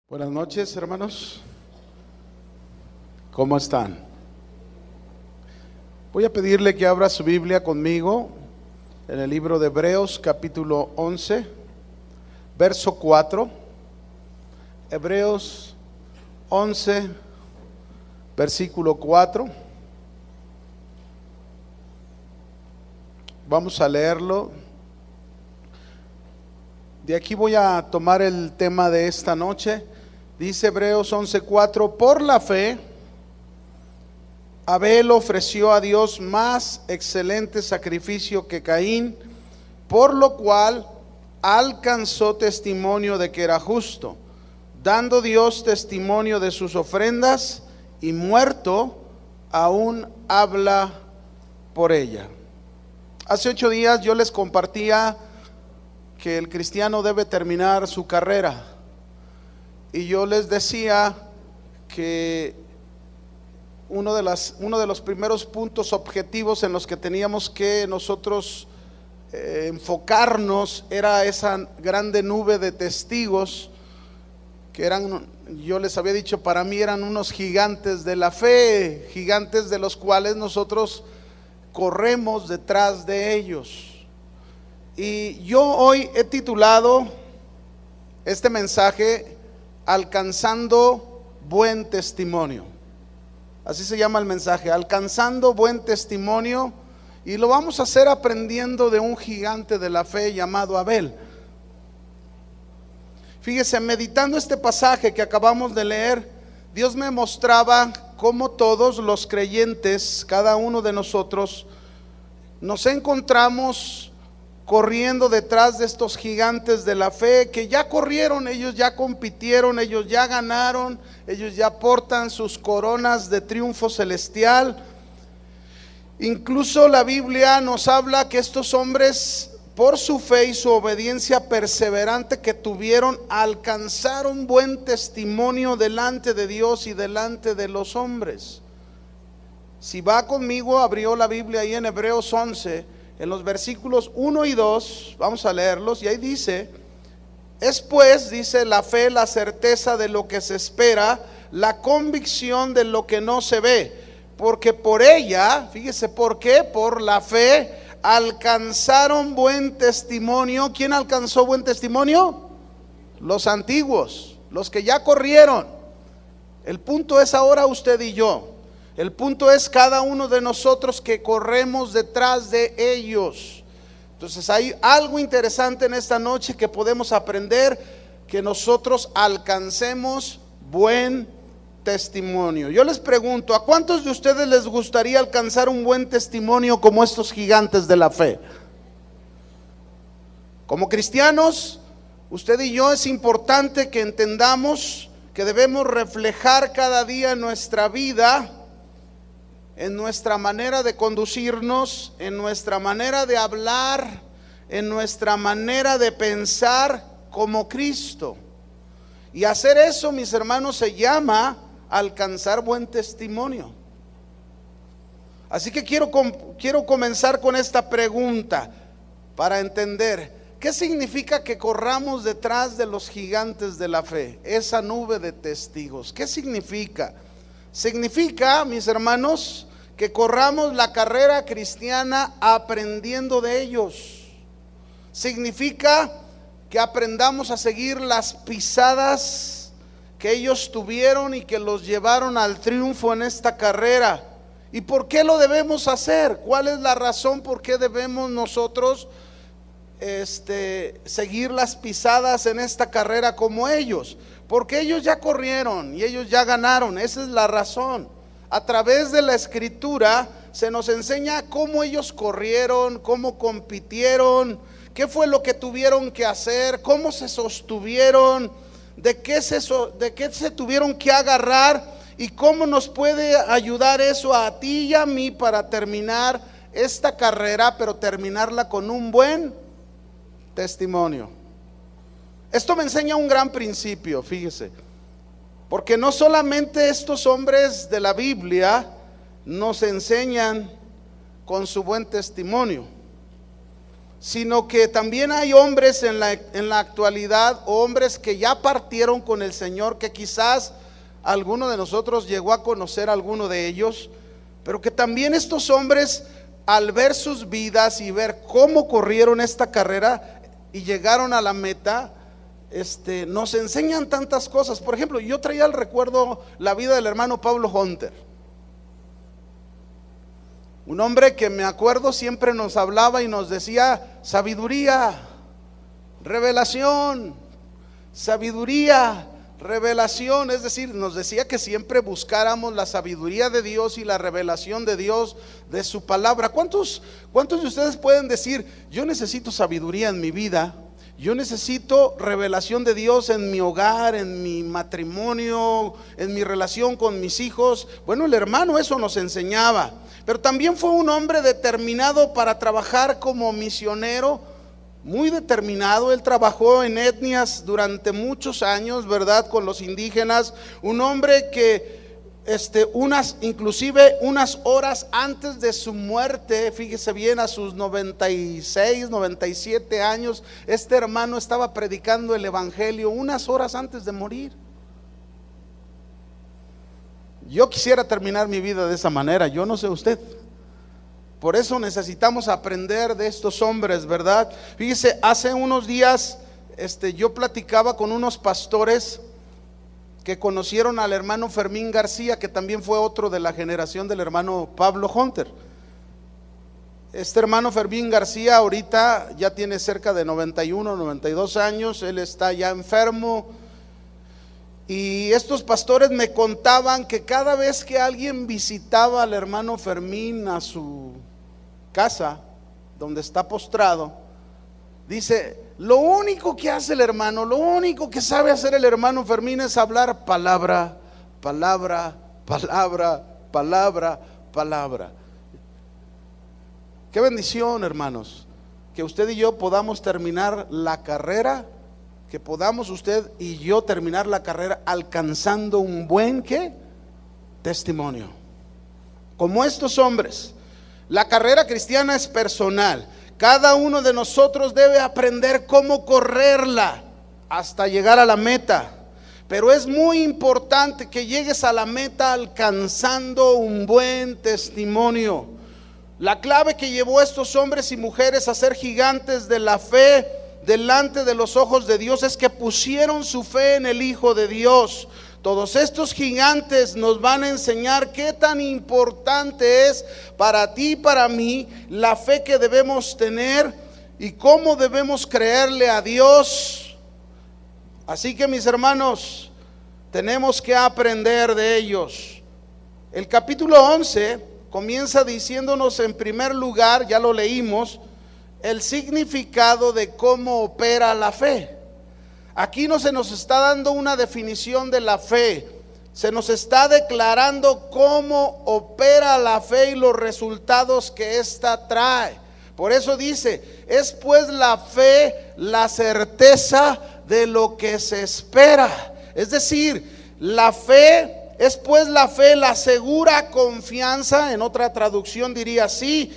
Buenas noches, hermanos. ¿Cómo están? Voy a pedirle que abra su Biblia conmigo en el libro de Hebreos, capítulo 11, verso 4. Hebreos 11, versículo 4. Vamos a leerlo. De aquí voy a tomar el tema de esta noche. Dice Hebreos 11:4: por la fe, Abel ofreció a Dios más excelente sacrificio que Caín, por lo cual alcanzó testimonio de que era justo, dando Dios testimonio de sus ofrendas, y muerto aún habla por ella. Hace 8 días yo les compartía que el cristiano debe terminar su carrera, y yo les decía que uno de los primeros puntos objetivos en los que teníamos que nosotros enfocarnos era esa grande nube de testigos que eran, yo les había dicho, para mí eran unos gigantes de la fe, gigantes de los cuales nosotros corremos detrás de ellos. Y yo hoy he titulado este mensaje Alcanzando buen testimonio. Así se llama el mensaje, alcanzando buen testimonio, y lo vamos a hacer aprendiendo de un gigante de la fe llamado Abel. Fíjese, meditando este pasaje que acabamos de leer, Dios me mostraba cómo todos los creyentes, cada uno de nosotros, nos encontramos corriendo detrás de estos gigantes de la fe que ya corrieron, ellos ya compitieron, ellos ya ganaron, ellos ya portan sus coronas de triunfo celestial. Incluso la Biblia nos habla que estos hombres, por su fe y su obediencia perseverante que tuvieron, alcanzaron buen testimonio delante de Dios y delante de los hombres. Si va conmigo, abrió la Biblia ahí en Hebreos 11, en los versículos 1 y 2, vamos a leerlos, y ahí dice: es pues, dice, la fe, la certeza de lo que se espera, la convicción de lo que no se ve, porque por ella, fíjese por qué, por la fe alcanzaron buen testimonio. ¿Quién alcanzó buen testimonio? Los antiguos, los que ya corrieron. El punto es ahora usted y yo. El punto es cada uno de nosotros que corremos detrás de ellos. Entonces hay algo interesante en esta noche que podemos aprender, que nosotros alcancemos buen testimonio. Yo les pregunto, ¿a cuántos de ustedes les gustaría alcanzar un buen testimonio como estos gigantes de la fe? Como cristianos, usted y yo, es importante que entendamos que debemos reflejar cada día en nuestra vida, en nuestra manera de conducirnos, en nuestra manera de hablar, en nuestra manera de pensar como Cristo. Y hacer eso, mis hermanos, se llama alcanzar buen testimonio. Así que quiero comenzar con esta pregunta para entender qué significa que corramos detrás de los gigantes de la fe, esa nube de testigos. ¿Qué significa? Significa, mis hermanos, que corramos la carrera cristiana aprendiendo de ellos. Significa que aprendamos a seguir las pisadas que ellos tuvieron y que los llevaron al triunfo en esta carrera. ¿Y por qué lo debemos hacer? ¿Cuál es la razón por qué debemos nosotros seguir las pisadas en esta carrera como ellos? Porque ellos ya corrieron y ellos ya ganaron. Esa es la razón. A través de la Escritura se nos enseña cómo ellos corrieron, cómo compitieron, qué fue lo que tuvieron que hacer, cómo se sostuvieron, de qué se tuvieron que agarrar, y cómo nos puede ayudar eso a ti y a mí para terminar esta carrera, pero terminarla con un buen testimonio. Esto me enseña un gran principio, fíjese. Porque no solamente estos hombres de la Biblia nos enseñan con su buen testimonio. sino que también hay hombres en la actualidad, hombres que ya partieron con el Señor, que quizás alguno de nosotros llegó a conocer a alguno de ellos, pero que también estos hombres, al ver sus vidas y ver cómo corrieron esta carrera y llegaron a la meta, nos enseñan tantas cosas. Por ejemplo, yo traía al recuerdo la vida del hermano Pablo Hunter, un hombre que me acuerdo siempre nos hablaba y nos decía sabiduría, revelación, sabiduría, revelación. Es decir, nos decía que siempre buscáramos la sabiduría de Dios y la revelación de Dios, de su palabra. ¿Cuántos de ustedes pueden decir, yo necesito sabiduría en mi vida? Yo necesito revelación de Dios en mi hogar, en mi matrimonio, en mi relación con mis hijos. Bueno, el hermano eso nos enseñaba, pero también fue un hombre determinado para trabajar como misionero, muy determinado. Él trabajó en etnias durante muchos años, ¿verdad?, con los indígenas. Un hombre que inclusive unas horas antes de su muerte, fíjese bien, a sus 96, 97 años, este hermano estaba predicando el evangelio unas horas antes de morir. Yo quisiera terminar mi vida de esa manera, yo no sé usted. Por eso necesitamos aprender de estos hombres, ¿verdad? Fíjese, hace unos días yo platicaba con unos pastores que conocieron al hermano Fermín García, que también fue otro de la generación del hermano Pablo Hunter. Este hermano Fermín García ahorita ya tiene cerca de 91, 92 años, él está ya enfermo. Y estos pastores me contaban que cada vez que alguien visitaba al hermano Fermín a su casa, donde está postrado, dice, lo único que hace el hermano, lo único que sabe hacer el hermano Fermín es hablar palabra, palabra, palabra, palabra, palabra. Qué bendición, hermanos, que usted y yo podamos terminar la carrera, que podamos usted y yo terminar la carrera alcanzando un buen ¿qué? Testimonio. Como estos hombres. La carrera cristiana es personal. Cada uno de nosotros debe aprender cómo correrla hasta llegar a la meta. Pero es muy importante que llegues a la meta alcanzando un buen testimonio. La clave que llevó a estos hombres y mujeres a ser gigantes de la fe delante de los ojos de Dios es que pusieron su fe en el Hijo de Dios. Todos estos gigantes nos van a enseñar qué tan importante es para ti y para mí la fe que debemos tener y cómo debemos creerle a Dios. Así que, mis hermanos, tenemos que aprender de ellos. El capítulo 11 comienza diciéndonos en primer lugar, ya lo leímos, el significado de cómo opera la fe. Aquí no se nos está dando una definición de la fe, se nos está declarando cómo opera la fe y los resultados que ésta trae. Por eso dice, es pues la fe la certeza de lo que se espera. Es decir, la fe es pues la fe la segura confianza, en otra traducción diría así,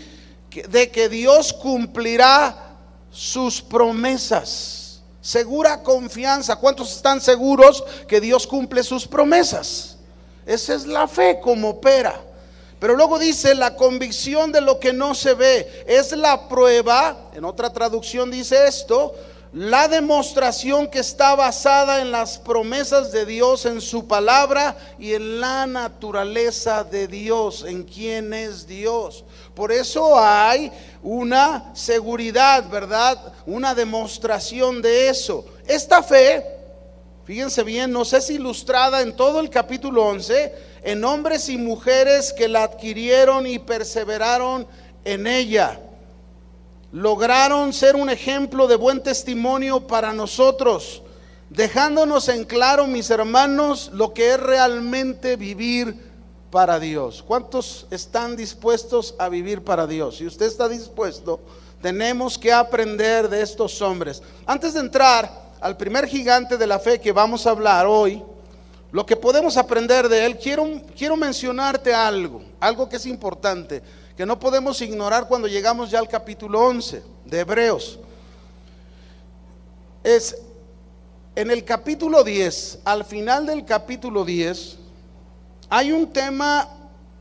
de que Dios cumplirá sus promesas. Segura confianza. ¿Cuántos están seguros que Dios cumple sus promesas? Esa es la fe como opera. Pero luego dice la convicción de lo que no se ve. Es la prueba, en otra traducción dice esto, la demostración que está basada en las promesas de Dios, en su palabra y en la naturaleza de Dios, en quién es Dios. Por eso hay una seguridad, ¿verdad? Una demostración de eso. Esta fe, fíjense bien, nos es ilustrada en todo el capítulo 11, en hombres y mujeres que la adquirieron y perseveraron en ella. Lograron ser un ejemplo de buen testimonio para nosotros, dejándonos en claro, mis hermanos, lo que es realmente vivir para Dios. ¿Cuántos están dispuestos a vivir para Dios? Si usted está dispuesto, tenemos que aprender de estos hombres. Antes de entrar al primer gigante de la fe que vamos a hablar hoy, lo que podemos aprender de él, quiero mencionarte algo que es importante, que no podemos ignorar cuando llegamos ya al capítulo 11. de Hebreos. Es en el capítulo 10, al final del capítulo 10, hay un tema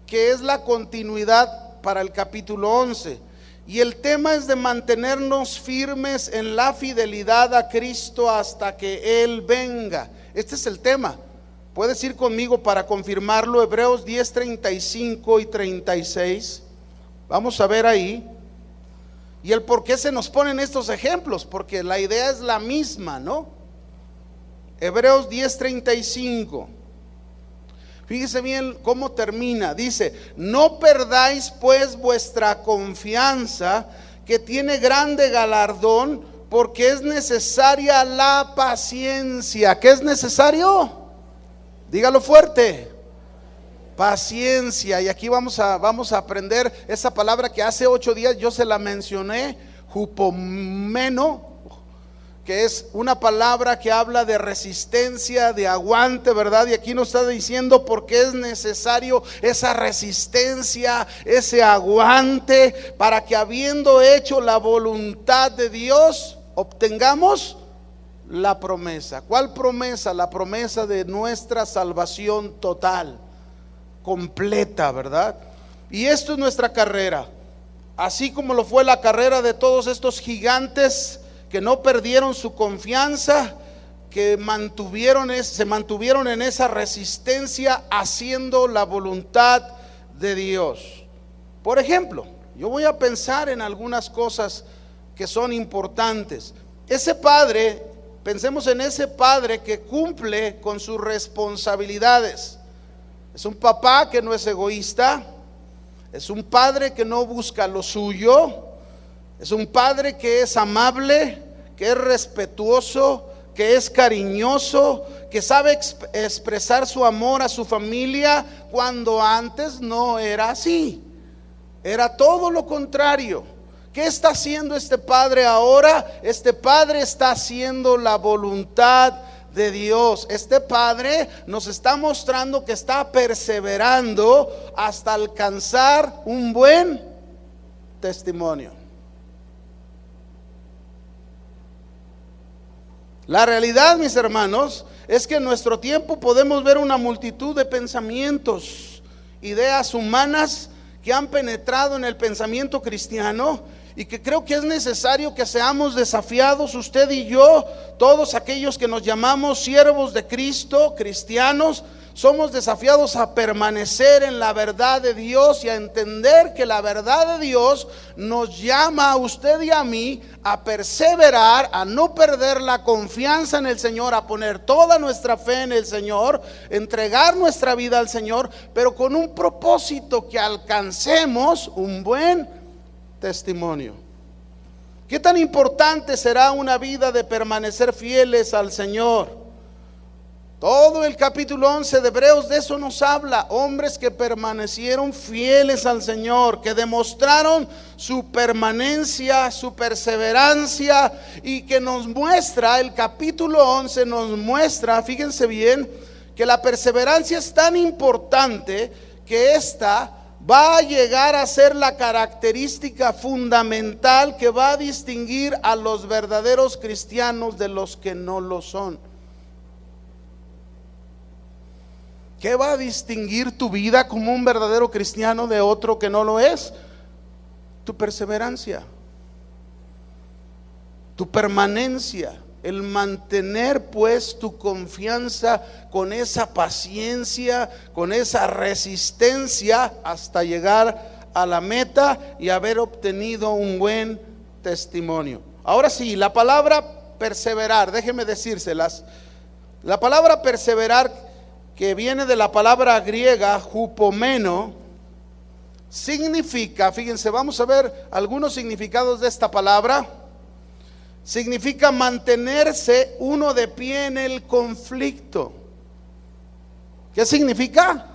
que es la continuidad para el capítulo 11. Y el tema es de mantenernos firmes en la fidelidad a Cristo hasta que Él venga. Este es el tema. Puedes ir conmigo para confirmarlo. Hebreos 10, 35 y 36. Vamos a ver ahí. Y el por qué se nos ponen estos ejemplos, porque la idea es la misma, ¿no? Hebreos 10, 35. Fíjese bien cómo termina. Dice: no perdáis pues vuestra confianza, que tiene grande galardón, porque es necesaria la paciencia. ¿Qué es necesario? Dígalo fuerte. Paciencia. Y aquí vamos a aprender esa palabra que hace 8 días yo se la mencioné, hupomeno, que es una palabra que habla de resistencia, de aguante, ¿verdad? Y aquí nos está diciendo por qué es necesario esa resistencia, ese aguante, para que habiendo hecho la voluntad de Dios, obtengamos la promesa. ¿Cuál promesa? La promesa de nuestra salvación total, completa, ¿verdad? Y esto es nuestra carrera, así como lo fue la carrera de todos estos gigantes que no perdieron su confianza, que se mantuvieron en esa resistencia haciendo la voluntad de Dios. Por ejemplo, yo voy a pensar en algunas cosas que son importantes. Ese padre, pensemos en ese padre que cumple con sus responsabilidades. Es un papá que no es egoísta, es un padre que no busca lo suyo, es un padre que es amable, que es respetuoso, que es cariñoso, que sabe expresar su amor a su familia, cuando antes no era así, era todo lo contrario. ¿Qué está haciendo este padre ahora? Este padre está haciendo la voluntad de Dios. Este padre nos está mostrando que está perseverando hasta alcanzar un buen testimonio. La realidad, mis hermanos, es que en nuestro tiempo podemos ver una multitud de pensamientos, ideas humanas que han penetrado en el pensamiento cristiano, y que creo que es necesario que seamos desafiados, usted y yo, todos aquellos que nos llamamos siervos de Cristo, cristianos, somos desafiados a permanecer en la verdad de Dios y a entender que la verdad de Dios nos llama a usted y a mí a perseverar, a no perder la confianza en el Señor, a poner toda nuestra fe en el Señor, entregar nuestra vida al Señor, pero con un propósito: que alcancemos un buen testimonio. ¿Qué tan importante será una vida de permanecer fieles al Señor? Todo el capítulo 11 de Hebreos de eso nos habla. Hombres que permanecieron fieles al Señor, que demostraron su permanencia, su perseverancia, y que nos muestra, el capítulo 11 nos muestra, fíjense bien, que la perseverancia es tan importante que esta va a llegar a ser la característica fundamental que va a distinguir a los verdaderos cristianos de los que no lo son. ¿Qué va a distinguir tu vida como un verdadero cristiano de otro que no lo es? Tu perseverancia, tu permanencia, el mantener pues tu confianza con esa paciencia, con esa resistencia hasta llegar a la meta y haber obtenido un buen testimonio. Ahora sí, la palabra perseverar, déjenme decírselas. La palabra perseverar, que viene de la palabra griega hupomeno, significa, fíjense, vamos a ver algunos significados de esta palabra. Significa mantenerse uno de pie en el conflicto. ¿Qué significa?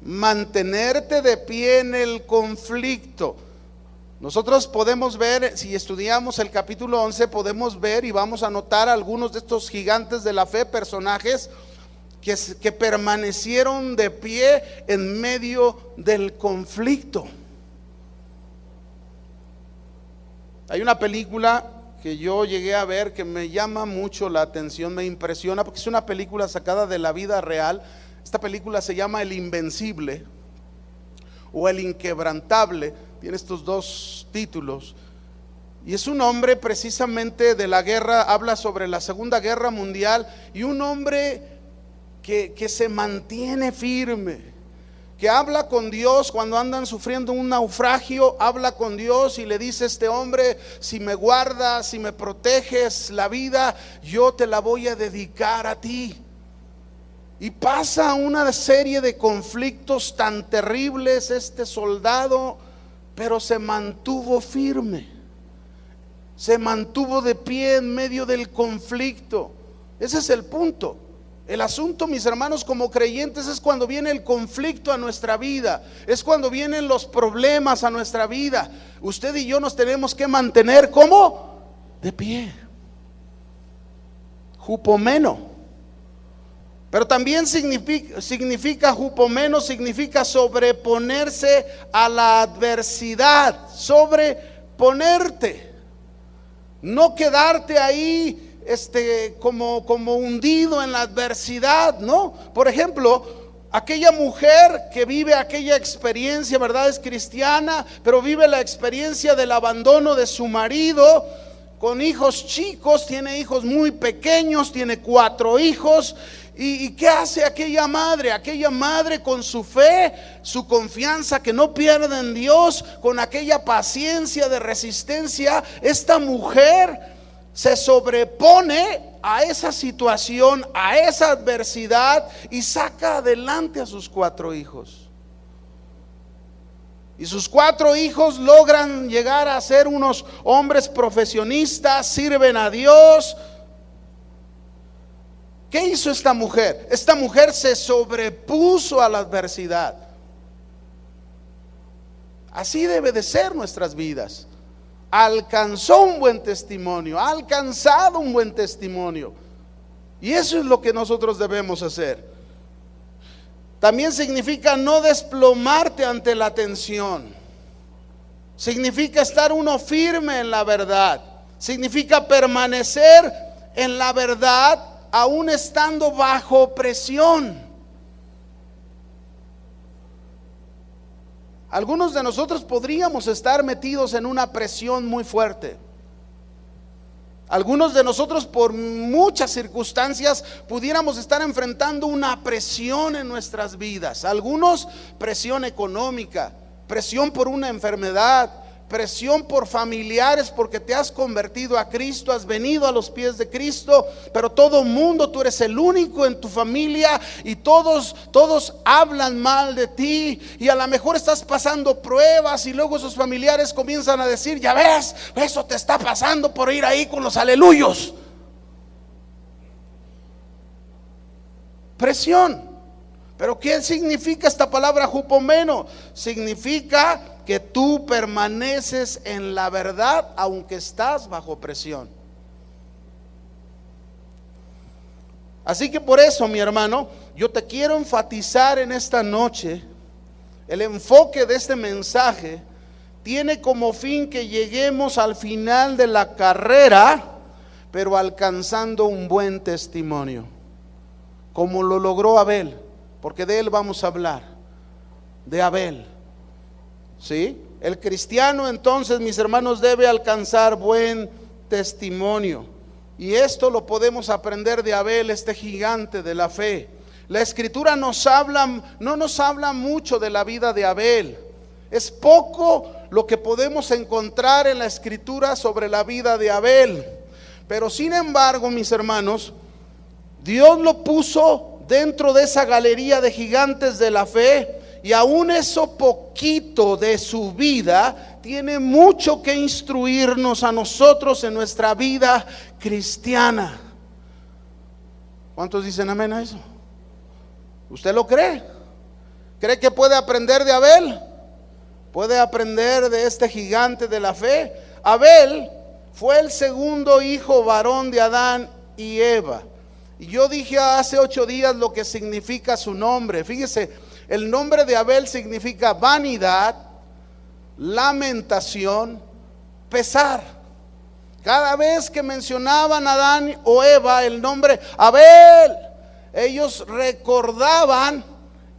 Mantenerte de pie en el conflicto. Nosotros podemos ver, si estudiamos el capítulo 11, podemos ver y vamos a notar algunos de estos gigantes de la fe, personajes que permanecieron de pie en medio del conflicto. Hay una película que yo llegué a ver que me llama mucho la atención, me impresiona, porque es una película sacada de la vida real. Esta película se llama El Invencible o El Inquebrantable, tiene estos dos títulos. Y es un hombre precisamente de la guerra, habla sobre la Segunda Guerra Mundial, y un hombre que se mantiene firme, que habla con Dios cuando andan sufriendo un naufragio, habla con Dios y le dice a este hombre: si me guardas, si me proteges la vida, yo te la voy a dedicar a ti. Y pasa una serie de conflictos tan terribles este soldado, pero se mantuvo firme, se mantuvo de pie en medio del conflicto. Ese es el punto. El asunto, mis hermanos, como creyentes, es cuando viene el conflicto a nuestra vida, es cuando vienen los problemas a nuestra vida. Usted y yo nos tenemos que mantener como de pie, hupomeno. Pero también significa hupomeno, significa sobreponerse a la adversidad, sobreponerte, no quedarte ahí como hundido en la adversidad, ¿no? Por ejemplo, aquella mujer que vive aquella experiencia, ¿verdad? Es cristiana, pero vive la experiencia del abandono de su marido, con hijos chicos, tiene hijos muy pequeños, tiene 4 hijos. ¿Y qué hace aquella madre? Aquella madre, con su fe, su confianza que no pierde en Dios, con aquella paciencia de resistencia, esta mujer se sobrepone a esa situación, a esa adversidad, y saca adelante a sus 4 hijos. Y sus 4 hijos logran llegar a ser unos hombres profesionistas, sirven a Dios. ¿Qué hizo esta mujer? Esta mujer se sobrepuso a la adversidad. Así debe de ser nuestras vidas. Alcanzó un buen testimonio, ha alcanzado un buen testimonio, y eso es lo que nosotros debemos hacer. También significa no desplomarte ante la tensión, significa estar uno firme en la verdad, significa permanecer en la verdad aún estando bajo presión. Algunos de nosotros podríamos estar metidos en una presión muy fuerte. Algunos de nosotros, por muchas circunstancias, pudiéramos estar enfrentando una presión en nuestras vidas. Algunos, presión económica, presión por una enfermedad, presión por familiares porque te has convertido a Cristo, has venido a los pies de Cristo, pero todo mundo, tú eres el único en tu familia y todos hablan mal de ti, y a lo mejor estás pasando pruebas y luego esos familiares comienzan a decir: ya ves, eso te está pasando por ir ahí con los aleluyos. Presión. Pero ¿qué significa esta palabra hupomeno? Significa que tú permaneces en la verdad aunque estás bajo presión. Así que por eso, mi hermano, yo te quiero enfatizar en esta noche. El enfoque de este mensaje tiene como fin que lleguemos al final de la carrera, pero alcanzando un buen testimonio, como lo logró Abel. Porque de él vamos a hablar, de Abel. ¿Sí? El cristiano, entonces, mis hermanos, debe alcanzar buen testimonio. Y esto lo podemos aprender de Abel, este gigante de la fe. La Escritura no nos habla mucho de la vida de Abel. Es poco lo que podemos encontrar en la Escritura sobre la vida de Abel. Pero sin embargo, mis hermanos, Dios lo puso dentro de esa galería de gigantes de la fe, y aún eso poquito de su vida tiene mucho que instruirnos a nosotros en nuestra vida cristiana. ¿Cuántos dicen amén a eso? ¿Usted lo cree? ¿Cree que puede aprender de Abel? ¿Puede aprender de este gigante de la fe? Abel fue el segundo hijo varón de Adán y Eva. Y yo dije hace 8 días lo que significa su nombre. Fíjese, el nombre de Abel significa vanidad, lamentación, pesar. Cada vez que mencionaban a Adán o Eva el nombre Abel, ellos recordaban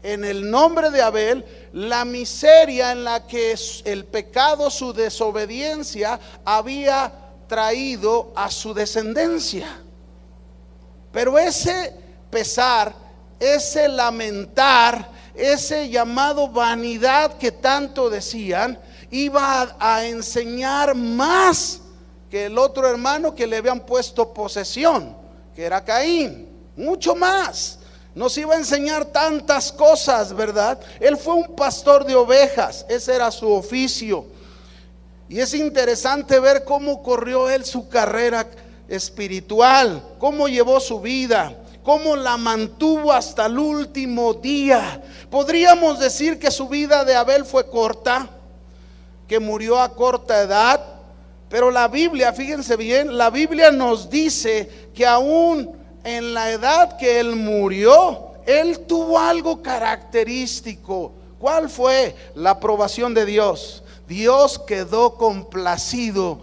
en el nombre de Abel la miseria en la que el pecado, su desobediencia, había traído a su descendencia. Pero ese pesar, ese lamentar, ese llamado vanidad que tanto decían, iba a enseñar más que el otro hermano que le habían puesto posesión, que era Caín. Mucho más. Nos iba a enseñar tantas cosas, ¿verdad? Él fue un pastor de ovejas, ese era su oficio. Y es interesante ver cómo corrió él su carrera espiritual, cómo llevó su vida, cómo la mantuvo hasta el último día. Podríamos decir que su vida de Abel fue corta, que murió a corta edad, pero la Biblia, fíjense bien, la Biblia nos dice que aún en la edad que él murió, él tuvo algo característico. ¿Cuál fue? La aprobación de Dios. Dios quedó complacido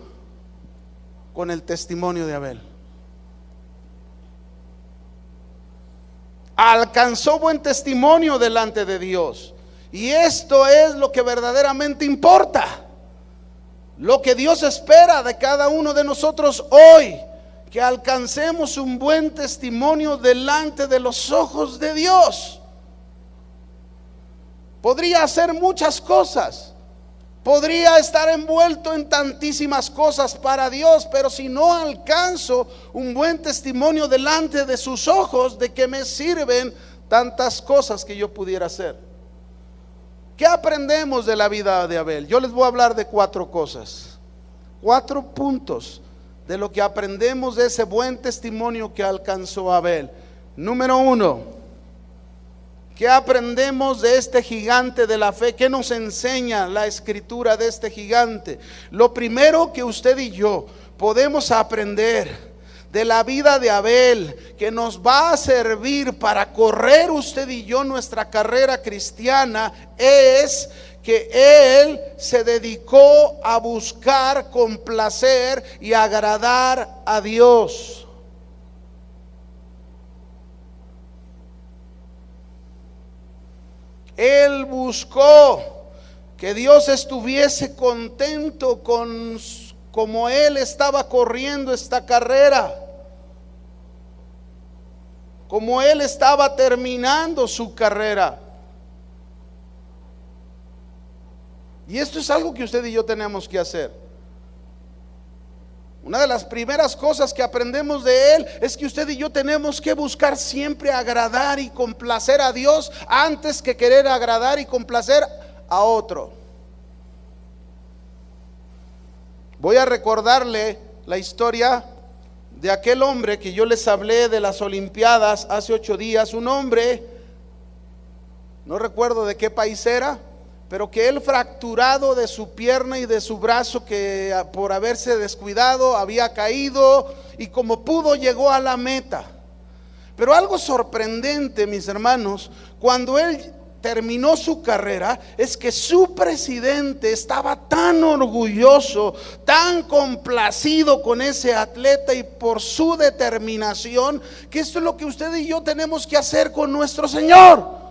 con el testimonio de Abel. Alcanzó buen testimonio delante de Dios. Y esto es lo que verdaderamente importa. Lo que Dios espera de cada uno de nosotros hoy. Que alcancemos un buen testimonio delante de los ojos de Dios. Podría hacer muchas cosas. Podría estar envuelto en tantísimas cosas para Dios, pero si no alcanzo un buen testimonio delante de sus ojos, ¿de qué me sirven tantas cosas que yo pudiera hacer? ¿Qué aprendemos de la vida de Abel? Yo les voy a hablar de 4 cosas, 4 puntos de lo que aprendemos de ese buen testimonio que alcanzó Abel. Número 1, ¿qué aprendemos de este gigante de la fe? ¿Qué nos enseña la escritura de este gigante? Lo primero que usted y yo podemos aprender de la vida de Abel, que nos va a servir para correr usted y yo nuestra carrera cristiana, es que él se dedicó a buscar complacer y agradar a Dios. Él buscó que Dios estuviese contento con como él estaba corriendo esta carrera, como él estaba terminando su carrera. Y esto es algo que usted y yo tenemos que hacer. Una de las primeras cosas que aprendemos de él es que usted y yo tenemos que buscar siempre agradar y complacer a Dios antes que querer agradar y complacer a otro. Voy a recordarle la historia de aquel hombre que yo les hablé de las Olimpiadas hace 8 días. Un hombre, no recuerdo de qué país era, pero que él, fracturado de su pierna y de su brazo, que por haberse descuidado había caído, y como pudo llegó a la meta. Pero algo sorprendente, mis hermanos, cuando él terminó su carrera, es que su presidente estaba tan orgulloso, tan complacido con ese atleta y por su determinación, que esto es lo que usted y yo tenemos que hacer con nuestro Señor.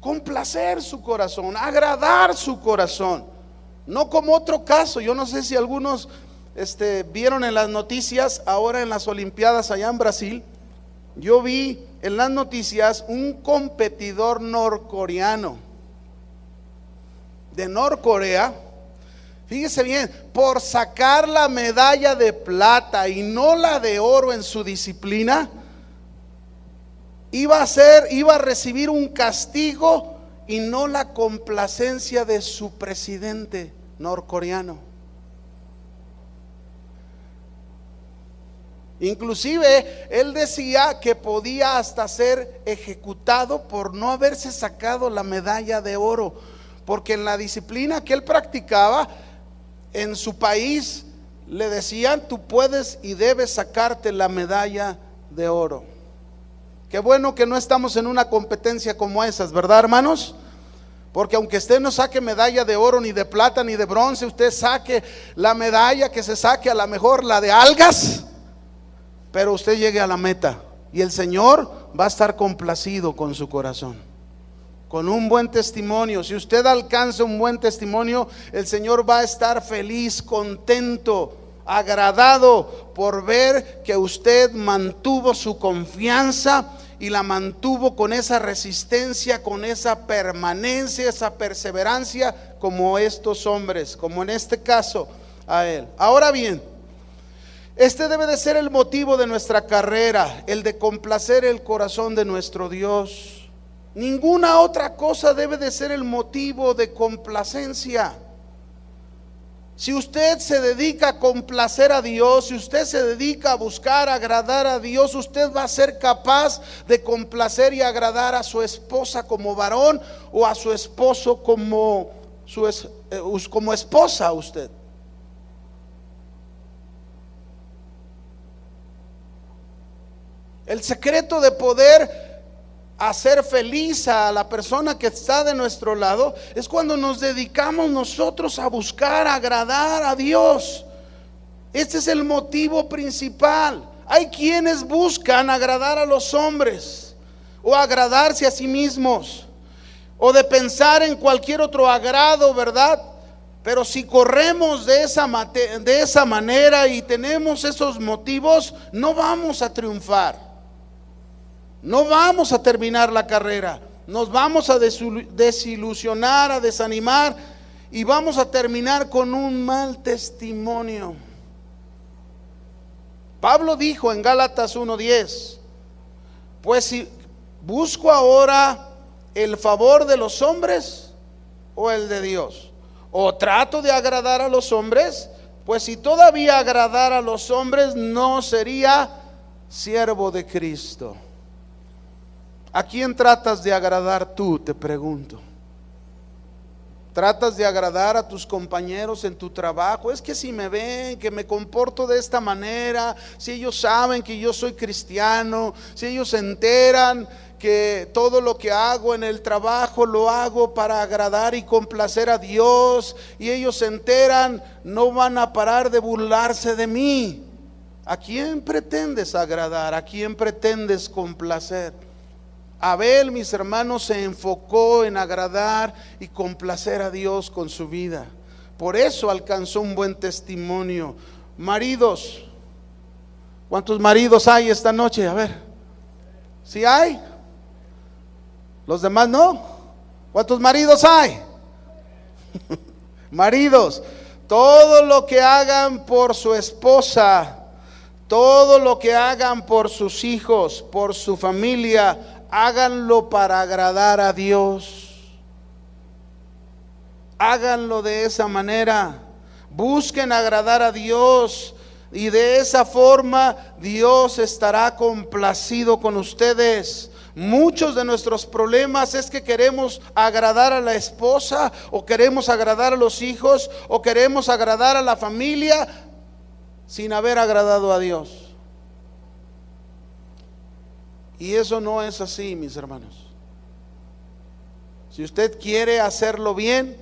Complacer su corazón, agradar su corazón. No como otro caso, yo no sé si algunos vieron en las noticias ahora en las Olimpiadas allá en Brasil. Yo vi en las noticias un competidor norcoreano de Norcorea. Fíjese bien, por sacar la medalla de plata y no la de oro en su disciplina, iba a recibir un castigo y no la complacencia de su presidente norcoreano. Inclusive él decía que podía hasta ser ejecutado por no haberse sacado la medalla de oro, porque en la disciplina que él practicaba en su país le decían: tú puedes y debes sacarte la medalla de oro. Qué bueno que no estamos en una competencia como esas, ¿verdad, hermanos? Porque aunque usted no saque medalla de oro, ni de plata, ni de bronce, usted saque la medalla que se saque, a lo mejor la de algas, pero usted llegue a la meta y el Señor va a estar complacido con su corazón, con un buen testimonio. Si usted alcanza un buen testimonio, el Señor va a estar feliz, contento, agradado por ver que usted mantuvo su confianza y la mantuvo con esa resistencia, con esa permanencia, esa perseverancia, como estos hombres, como en este caso a él. Ahora bien, este debe de ser el motivo de nuestra carrera, el de complacer el corazón de nuestro Dios. Ninguna otra cosa debe de ser el motivo de complacencia. Si usted se dedica a complacer a Dios, si usted se dedica a buscar agradar a Dios, usted va a ser capaz de complacer y agradar a su esposa como varón, o a su esposo como esposa usted. El secreto de poder hacer feliz a la persona que está de nuestro lado es cuando nos dedicamos nosotros a buscar agradar a Dios. Este es el motivo principal. Hay quienes buscan agradar a los hombres, o agradarse a sí mismos, o de pensar en cualquier otro agrado, ¿verdad? Pero si corremos de esa manera y tenemos esos motivos, no vamos a triunfar. No vamos a terminar la carrera, nos vamos a desilusionar, a desanimar, y vamos a terminar con un mal testimonio. Pablo dijo en Gálatas 1:10: pues si busco ahora el favor de los hombres o el de Dios, o trato de agradar a los hombres, pues si todavía agradara a los hombres, no sería siervo de Cristo. ¿A quién tratas de agradar tú? Te pregunto. ¿Tratas de agradar a tus compañeros en tu trabajo? Es que si me ven que me comporto de esta manera, si ellos saben que yo soy cristiano, si ellos se enteran que todo lo que hago en el trabajo lo hago para agradar y complacer a Dios, y ellos se enteran, no van a parar de burlarse de mí. ¿A quién pretendes agradar? ¿A quién pretendes complacer? Abel, mis hermanos, se enfocó en agradar y complacer a Dios con su vida. Por eso alcanzó un buen testimonio. Maridos, ¿cuántos maridos hay esta noche? A ver, ¿sí hay? ¿Los demás no? ¿Cuántos maridos hay? Maridos, todo lo que hagan por su esposa, todo lo que hagan por sus hijos, por su familia, háganlo para agradar a Dios. Háganlo de esa manera. Busquen agradar a Dios, y de esa forma Dios estará complacido con ustedes. Muchos de nuestros problemas es que queremos agradar a la esposa, o queremos agradar a los hijos, o queremos agradar a la familia sin haber agradado a Dios. Y eso no es así, mis hermanos. Si usted quiere hacerlo bien,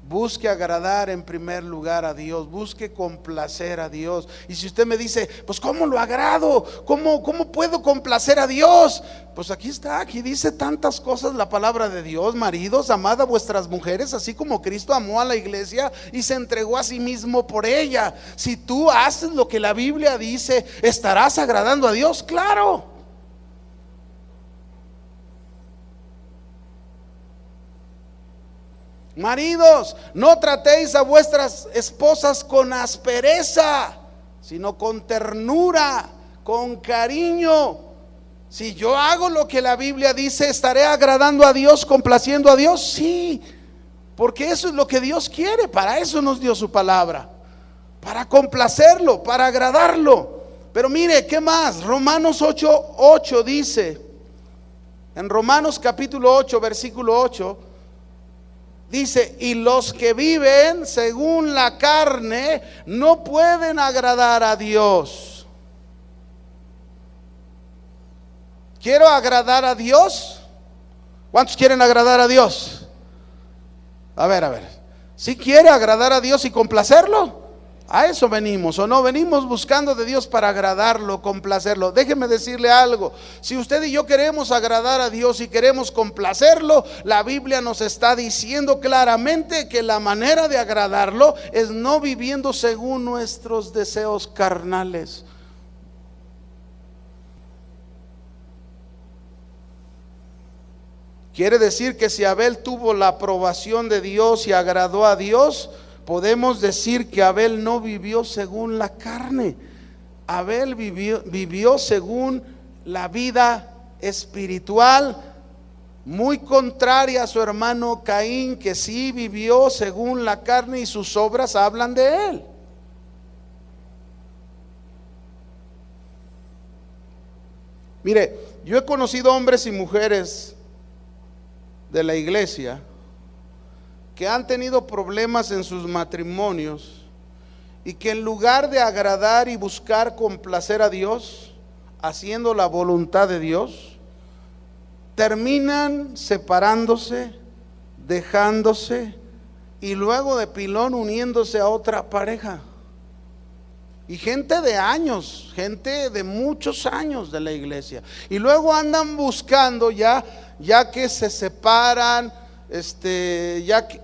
busque agradar en primer lugar a Dios, busque complacer a Dios. Y si usted me dice, pues ¿cómo lo agrado? ¿Cómo puedo complacer a Dios? Pues aquí está, aquí dice tantas cosas la palabra de Dios. Maridos, amad a vuestras mujeres, así como Cristo amó a la iglesia y se entregó a sí mismo por ella. Si tú haces lo que la Biblia dice, ¿estarás agradando a Dios? Claro. Maridos, no tratéis a vuestras esposas con aspereza, sino con ternura, con cariño. Si yo hago lo que la Biblia dice, ¿estaré agradando a Dios, complaciendo a Dios? Sí, porque eso es lo que Dios quiere. Para eso nos dio su palabra, para complacerlo, para agradarlo. Pero mire, ¿qué más? Romanos 8:8 dice, en Romanos capítulo 8, versículo 8, dice: y los que viven según la carne no pueden agradar a Dios. ¿Quiero agradar a Dios? ¿Cuántos quieren agradar a Dios? A ver, ¿si quiere agradar a Dios y complacerlo? A eso venimos, ¿o no? Venimos buscando de Dios para agradarlo, complacerlo. Déjeme decirle algo, si usted y yo queremos agradar a Dios y queremos complacerlo, la Biblia nos está diciendo claramente que la manera de agradarlo es no viviendo según nuestros deseos carnales. Quiere decir que si Abel tuvo la aprobación de Dios y agradó a Dios, podemos decir que Abel no vivió según la carne. Abel vivió según la vida espiritual, muy contraria a su hermano Caín, que sí vivió según la carne y sus obras hablan de él. Mire, yo he conocido hombres y mujeres de la iglesia que han tenido problemas en sus matrimonios y que en lugar de agradar y buscar complacer a Dios, haciendo la voluntad de Dios, terminan separándose, dejándose y luego de pilón uniéndose a otra pareja. Y gente de años, gente de muchos años de la iglesia. Y luego andan buscando ya que se separan,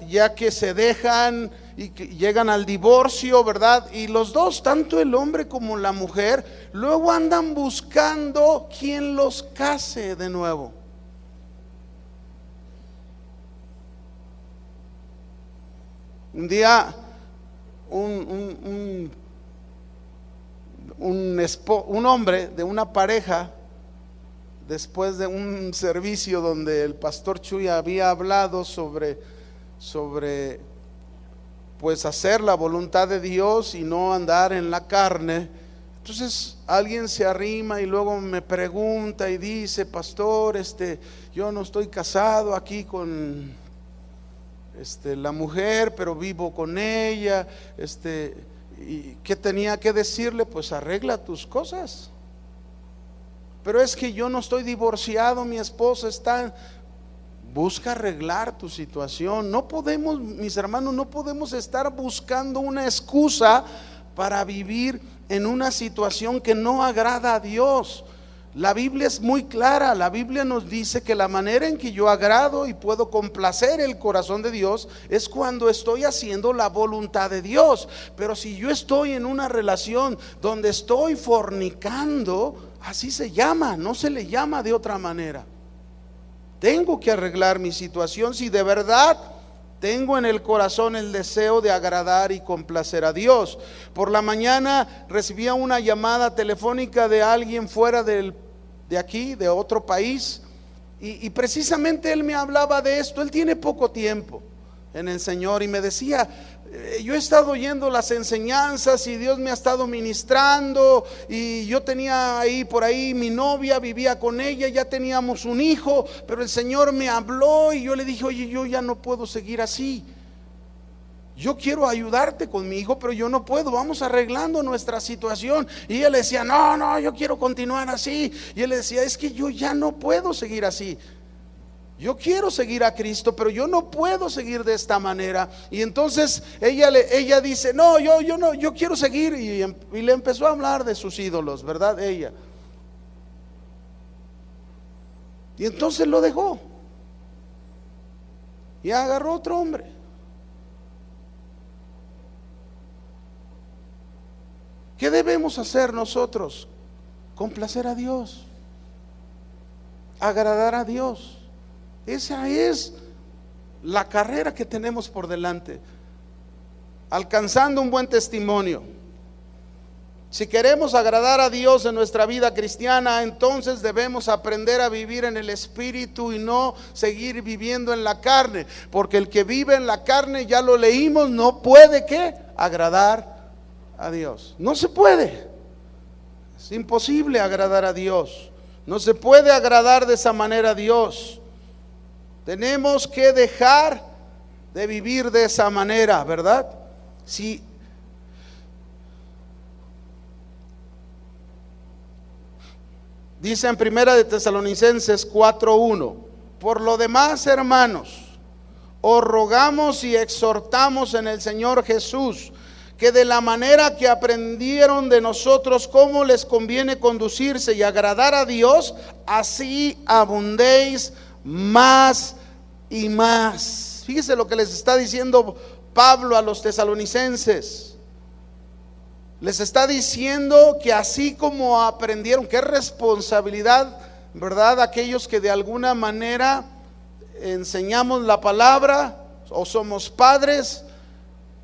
ya que se dejan y que llegan al divorcio, ¿verdad? Y los dos, tanto el hombre como la mujer, luego andan buscando quien los case de nuevo. Un día un hombre de una pareja, después de un servicio donde el pastor Chuy había hablado sobre pues hacer la voluntad de Dios y no andar en la carne, entonces alguien se arrima y luego me pregunta y dice: pastor, yo no estoy casado aquí con la mujer, pero vivo con ella, ¿y qué tenía que decirle? Pues arregla tus cosas. Pero es que yo no estoy divorciado, mi esposa está. Busca arreglar tu situación. No podemos, mis hermanos, no podemos estar buscando una excusa para vivir en una situación que no agrada a Dios. La Biblia es muy clara. La Biblia nos dice que la manera en que yo agrado y puedo complacer el corazón de Dios es cuando estoy haciendo la voluntad de Dios. Pero si yo estoy en una relación donde estoy fornicando, así se llama, no se le llama de otra manera. Tengo que arreglar mi situación si de verdad tengo en el corazón el deseo de agradar y complacer a Dios. Por la mañana recibía una llamada telefónica de alguien fuera de aquí, de otro país, y precisamente él me hablaba de esto. Él tiene poco tiempo en el Señor y me decía: yo he estado oyendo las enseñanzas y Dios me ha estado ministrando, y yo tenía por ahí mi novia, vivía con ella, ya teníamos un hijo, pero el Señor me habló y yo le dije: oye, yo ya no puedo seguir así. Yo quiero ayudarte con mi hijo, pero yo no puedo, vamos arreglando nuestra situación. Y él decía: no, yo quiero continuar así. Y él decía: es que yo ya no puedo seguir así. Yo quiero seguir a Cristo, pero yo no puedo seguir de esta manera. Y entonces ella dice: no, yo quiero seguir. Y le empezó a hablar de sus ídolos, ¿verdad? Ella. Y entonces lo dejó y agarró otro hombre. ¿Qué debemos hacer nosotros? Complacer a Dios, agradar a Dios. Esa es la carrera que tenemos por delante, alcanzando un buen testimonio. Si queremos agradar a Dios en nuestra vida cristiana, entonces debemos aprender a vivir en el Espíritu y no seguir viviendo en la carne, porque el que vive en la carne, ya lo leímos, no puede ¿qué? Agradar a Dios. No se puede. Es imposible agradar a Dios. No se puede agradar de esa manera a Dios. Tenemos que dejar de vivir de esa manera, ¿verdad? Si dice en Primera de Tesalonicenses 4:1: por lo demás, hermanos, os rogamos y exhortamos en el Señor Jesús, que de la manera que aprendieron de nosotros cómo les conviene conducirse y agradar a Dios, así abundéis más y más. Fíjese lo que les está diciendo Pablo a los tesalonicenses. Les está diciendo que así como aprendieron, qué responsabilidad, ¿verdad? Aquellos que de alguna manera enseñamos la palabra o somos padres.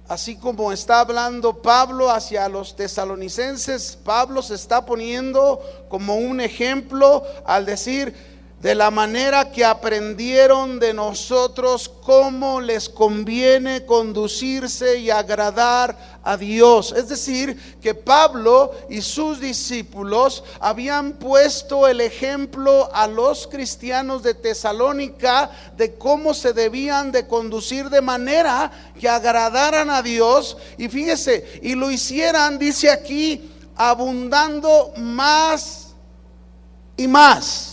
Así como está hablando Pablo hacia los tesalonicenses, Pablo se está poniendo como un ejemplo al decir: de la manera que aprendieron de nosotros cómo les conviene conducirse y agradar a Dios. Es decir, que Pablo y sus discípulos habían puesto el ejemplo a los cristianos de Tesalónica de cómo se debían de conducir de manera que agradaran a Dios. Y fíjese, y lo hicieran, dice aquí, abundando más y más.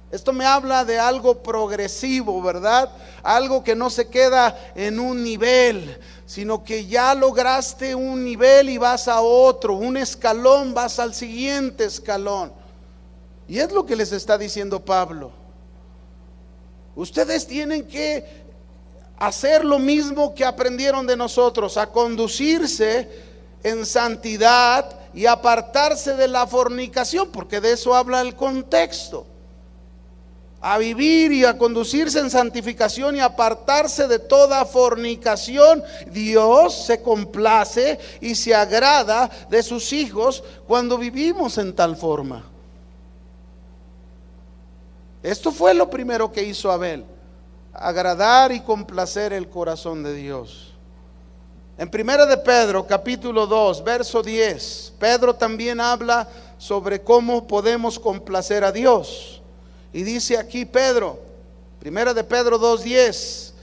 Esto me habla de algo progresivo, ¿verdad? Algo que no se queda en un nivel, sino que ya lograste un nivel y vas a otro, un escalón, vas al siguiente escalón. Y es lo que les está diciendo Pablo. Ustedes tienen que hacer lo mismo que aprendieron de nosotros, a conducirse en santidad y apartarse de la fornicación, porque de eso habla el contexto. A vivir y a conducirse en santificación y apartarse de toda fornicación. Dios se complace y se agrada de sus hijos cuando vivimos en tal forma. Esto fue lo primero que hizo Abel: agradar y complacer el corazón de Dios. En 1 de Pedro capítulo 2 verso 10, Pedro también habla sobre cómo podemos complacer a Dios. Y dice aquí Pedro, 1 de Pedro 2:10: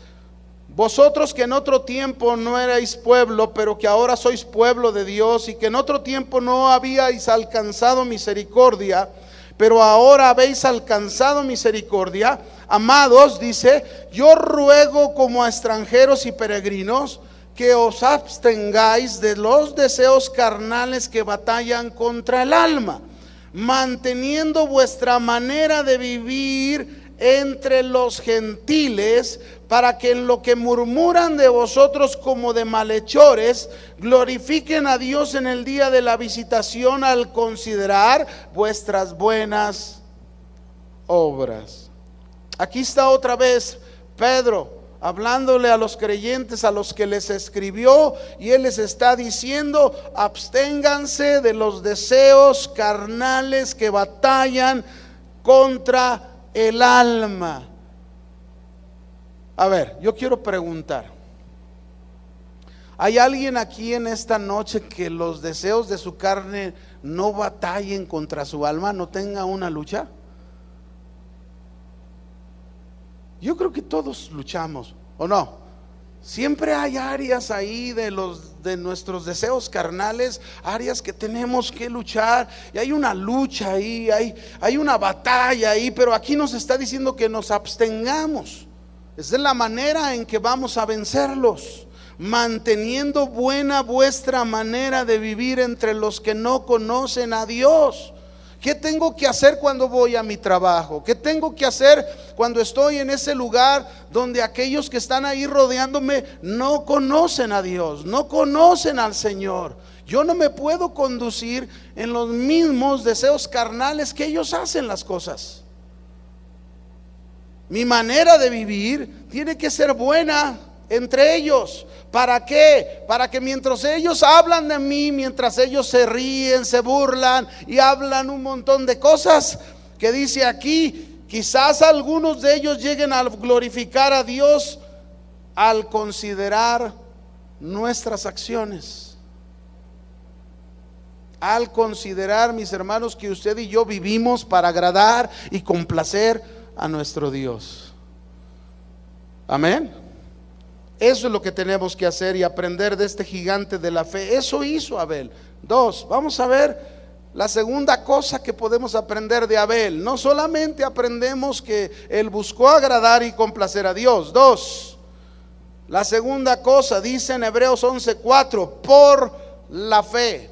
vosotros que en otro tiempo no erais pueblo, pero que ahora sois pueblo de Dios, y que en otro tiempo no habíais alcanzado misericordia, pero ahora habéis alcanzado misericordia. Amados, dice, yo ruego como a extranjeros y peregrinos que os abstengáis de los deseos carnales que batallan contra el alma, manteniendo vuestra manera de vivir entre los gentiles, para que en lo que murmuran de vosotros como de malhechores, glorifiquen a Dios en el día de la visitación al considerar vuestras buenas obras. Aquí está otra vez Pedro hablándole a los creyentes a los que les escribió, y él les está diciendo: absténganse de los deseos carnales que batallan contra el alma. A ver, yo quiero preguntar: ¿hay alguien aquí en esta noche que los deseos de su carne no batallen contra su alma, no tenga una lucha? Yo creo que todos luchamos, ¿o no? Siempre hay áreas ahí de nuestros deseos carnales, áreas que tenemos que luchar, y hay una lucha ahí, hay una batalla ahí, pero aquí nos está diciendo que nos abstengamos. Esa es la manera en que vamos a vencerlos, manteniendo buena vuestra manera de vivir entre los que no conocen a Dios. ¿Qué tengo que hacer cuando voy a mi trabajo? ¿Qué tengo que hacer cuando estoy en ese lugar donde aquellos que están ahí rodeándome no conocen a Dios, no conocen al Señor? Yo no me puedo conducir en los mismos deseos carnales que ellos hacen las cosas. Mi manera de vivir tiene que ser buena entre ellos. ¿Para qué? Para que mientras ellos hablan de mí, mientras ellos se ríen, se burlan y hablan un montón de cosas que dice aquí, quizás algunos de ellos lleguen a glorificar a Dios al considerar nuestras acciones, al considerar, mis hermanos, que usted y yo vivimos para agradar y complacer a nuestro Dios. Amén. Eso es lo que tenemos que hacer y aprender de este gigante de la fe. Eso hizo Abel. 2, vamos a ver la segunda cosa que podemos aprender de Abel. No solamente aprendemos que él buscó agradar y complacer a Dios. 2, La segunda cosa, dice en Hebreos 11:4, por la fe.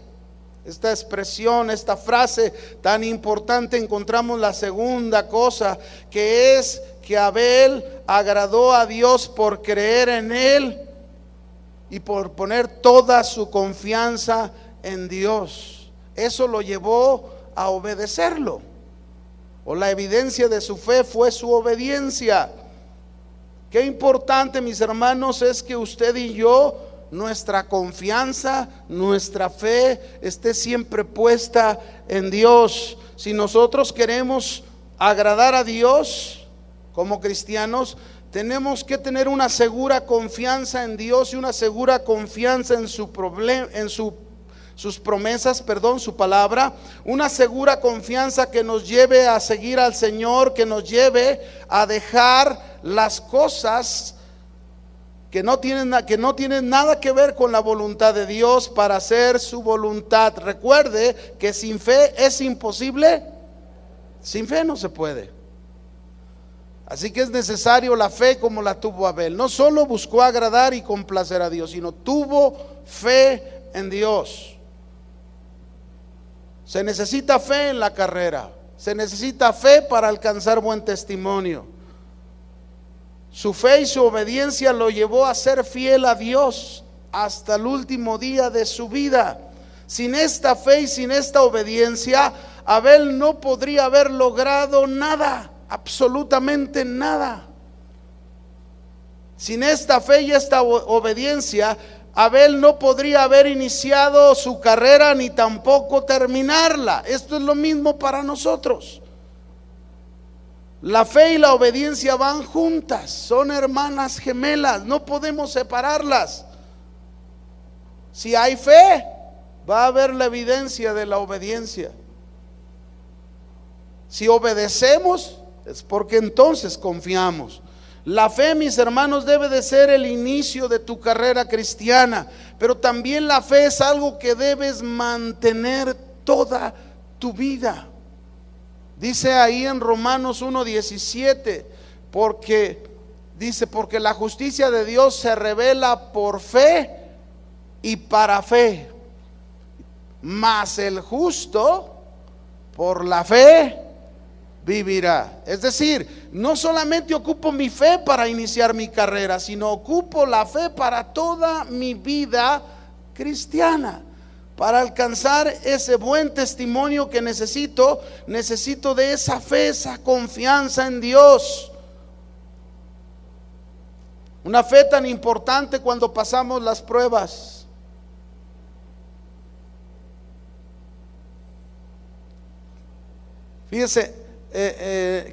Esta expresión, esta frase tan importante, encontramos la segunda cosa, que es que Abel agradó a Dios por creer en él y por poner toda su confianza en Dios. Eso lo llevó a obedecerlo, o la evidencia de su fe fue su obediencia. Qué importante, mis hermanos, es que usted y yo, nuestra confianza, nuestra fe esté siempre puesta en Dios. Si nosotros queremos agradar a Dios como cristianos, tenemos que tener una segura confianza en Dios y una segura confianza en sus promesas, su palabra, una segura confianza que nos lleve a seguir al Señor, que nos lleve a dejar las cosas que no tienen nada que ver con la voluntad de Dios para hacer su voluntad. Recuerde que sin fe es imposible, sin fe no se puede. Así que es necesario la fe como la tuvo Abel. No solo buscó agradar y complacer a Dios, sino tuvo fe en Dios. Se necesita fe en la carrera, se necesita fe para alcanzar buen testimonio. Su fe y su obediencia lo llevó a ser fiel a Dios hasta el último día de su vida. Sin esta fe y sin esta obediencia, Abel no podría haber logrado nada, absolutamente nada. Sin esta fe y esta obediencia, Abel no podría haber iniciado su carrera ni tampoco terminarla. Esto es lo mismo para nosotros. La fe y la obediencia van juntas, son hermanas gemelas, no podemos separarlas. Si hay fe, va a haber la evidencia de la obediencia. Si obedecemos, es porque entonces confiamos. La fe, mis hermanos, debe de ser el inicio de tu carrera cristiana, pero también la fe es algo que debes mantener toda tu vida. Dice ahí en Romanos 1:17, porque la justicia de Dios se revela por fe y para fe, mas el justo por la fe vivirá. Es decir, no solamente ocupo mi fe para iniciar mi carrera, sino ocupo la fe para toda mi vida cristiana. Para alcanzar ese buen testimonio que necesito de esa fe, esa confianza en Dios. Una fe tan importante cuando pasamos las pruebas. Fíjese,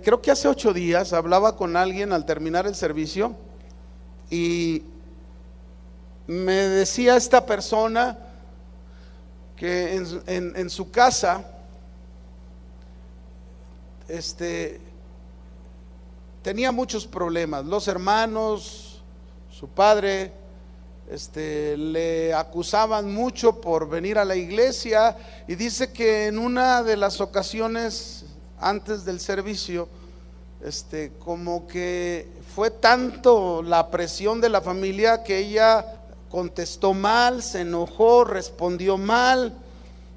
creo que hace 8 días hablaba con alguien al terminar el servicio y me decía esta persona que en su casa tenía muchos problemas. Los hermanos, su padre, le acusaban mucho por venir a la iglesia, y dice que en una de las ocasiones antes del servicio, como que fue tanto la presión de la familia que ella contestó mal, se enojó, respondió mal.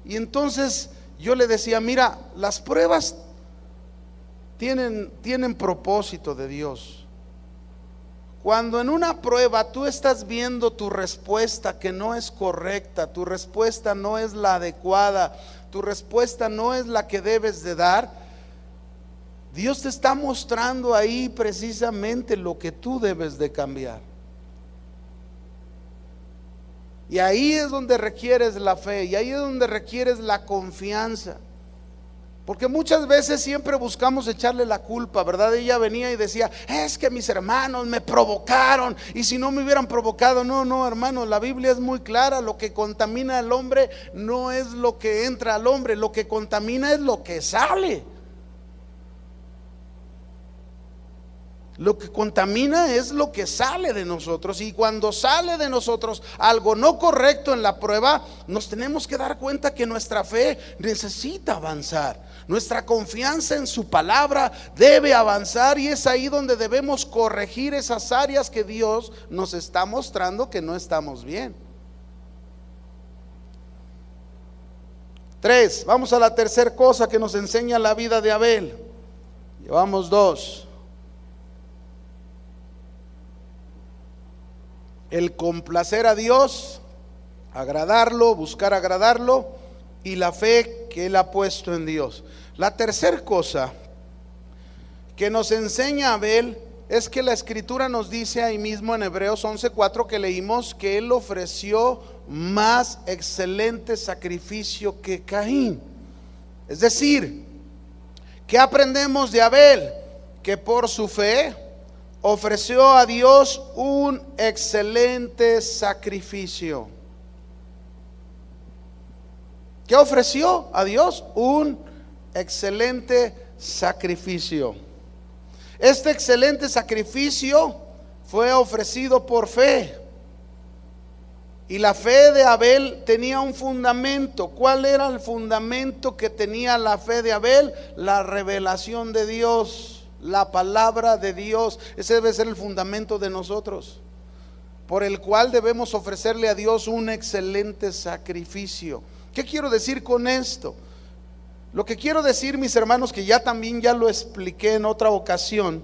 Y entonces yo le decía: mira, las pruebas tienen propósito de Dios. Cuando en una prueba tú estás viendo tu respuesta que no es correcta, tu respuesta no es la adecuada, tu respuesta no es la que debes de dar, Dios te está mostrando ahí precisamente lo que tú debes de cambiar. Y ahí es donde requieres la fe, y ahí es donde requieres la confianza. Porque muchas veces siempre buscamos echarle la culpa, ¿verdad? Ella venía y decía: es que mis hermanos me provocaron, y si no me hubieran provocado. No, hermano, la Biblia es muy clara: lo que contamina al hombre no es lo que entra al hombre, lo que contamina es lo que sale. Lo que contamina es lo que sale de nosotros, y cuando sale de nosotros algo no correcto en la prueba, nos tenemos que dar cuenta que nuestra fe necesita avanzar, nuestra confianza en su palabra debe avanzar, y es ahí donde debemos corregir esas áreas que Dios nos está mostrando que no estamos bien. 3, vamos a la tercera cosa que nos enseña la vida de Abel. Llevamos 2. El complacer a Dios, agradarlo, buscar agradarlo, y la fe que Él ha puesto en Dios. La tercera cosa que nos enseña Abel es que la escritura nos dice ahí mismo en Hebreos 11:4 que leímos, que él ofreció más excelente sacrificio que Caín. Es decir, ¿qué aprendemos de Abel? Que por su fe ofreció a Dios un excelente sacrificio. ¿Qué ofreció a Dios? Un excelente sacrificio. Este excelente sacrificio fue ofrecido por fe. Y la fe de Abel tenía un fundamento. ¿Cuál era el fundamento que tenía la fe de Abel? La revelación de Dios, la palabra de Dios. Ese debe ser el fundamento de nosotros, por el cual debemos ofrecerle a Dios un excelente sacrificio. ¿Qué quiero decir con esto? Lo que quiero decir, mis hermanos, que ya lo expliqué en otra ocasión,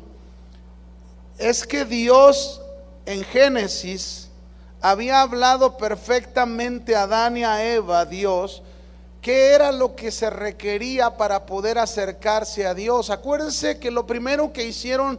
es que Dios en Génesis había hablado perfectamente a Adán y a Eva, Dios, qué era lo que se requería para poder acercarse a Dios. Acuérdense que lo primero que hicieron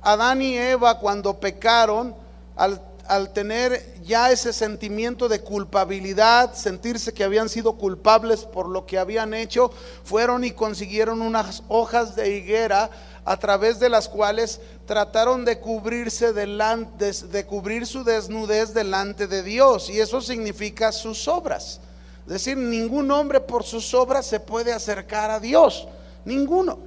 Adán y Eva cuando pecaron, al tener ya ese sentimiento de culpabilidad, sentirse que habían sido culpables por lo que habían hecho, fueron y consiguieron unas hojas de higuera, a través de las cuales trataron de cubrirse de cubrir su desnudez delante de Dios, y eso significa sus obras. Es decir, ningún hombre por sus obras se puede acercar a Dios, ninguno.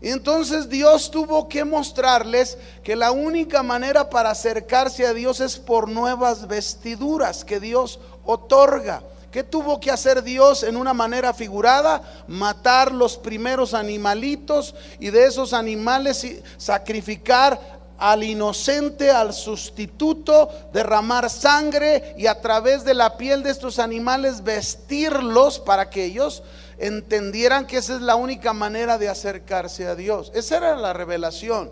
Y entonces Dios tuvo que mostrarles que la única manera para acercarse a Dios es por nuevas vestiduras que Dios otorga. ¿Qué tuvo que hacer Dios en una manera figurada? Matar los primeros animalitos, y de esos animales sacrificar al inocente, al sustituto, derramar sangre, y a través de la piel de estos animales vestirlos para que ellos entendieran que esa es la única manera de acercarse a Dios. Esa era la revelación.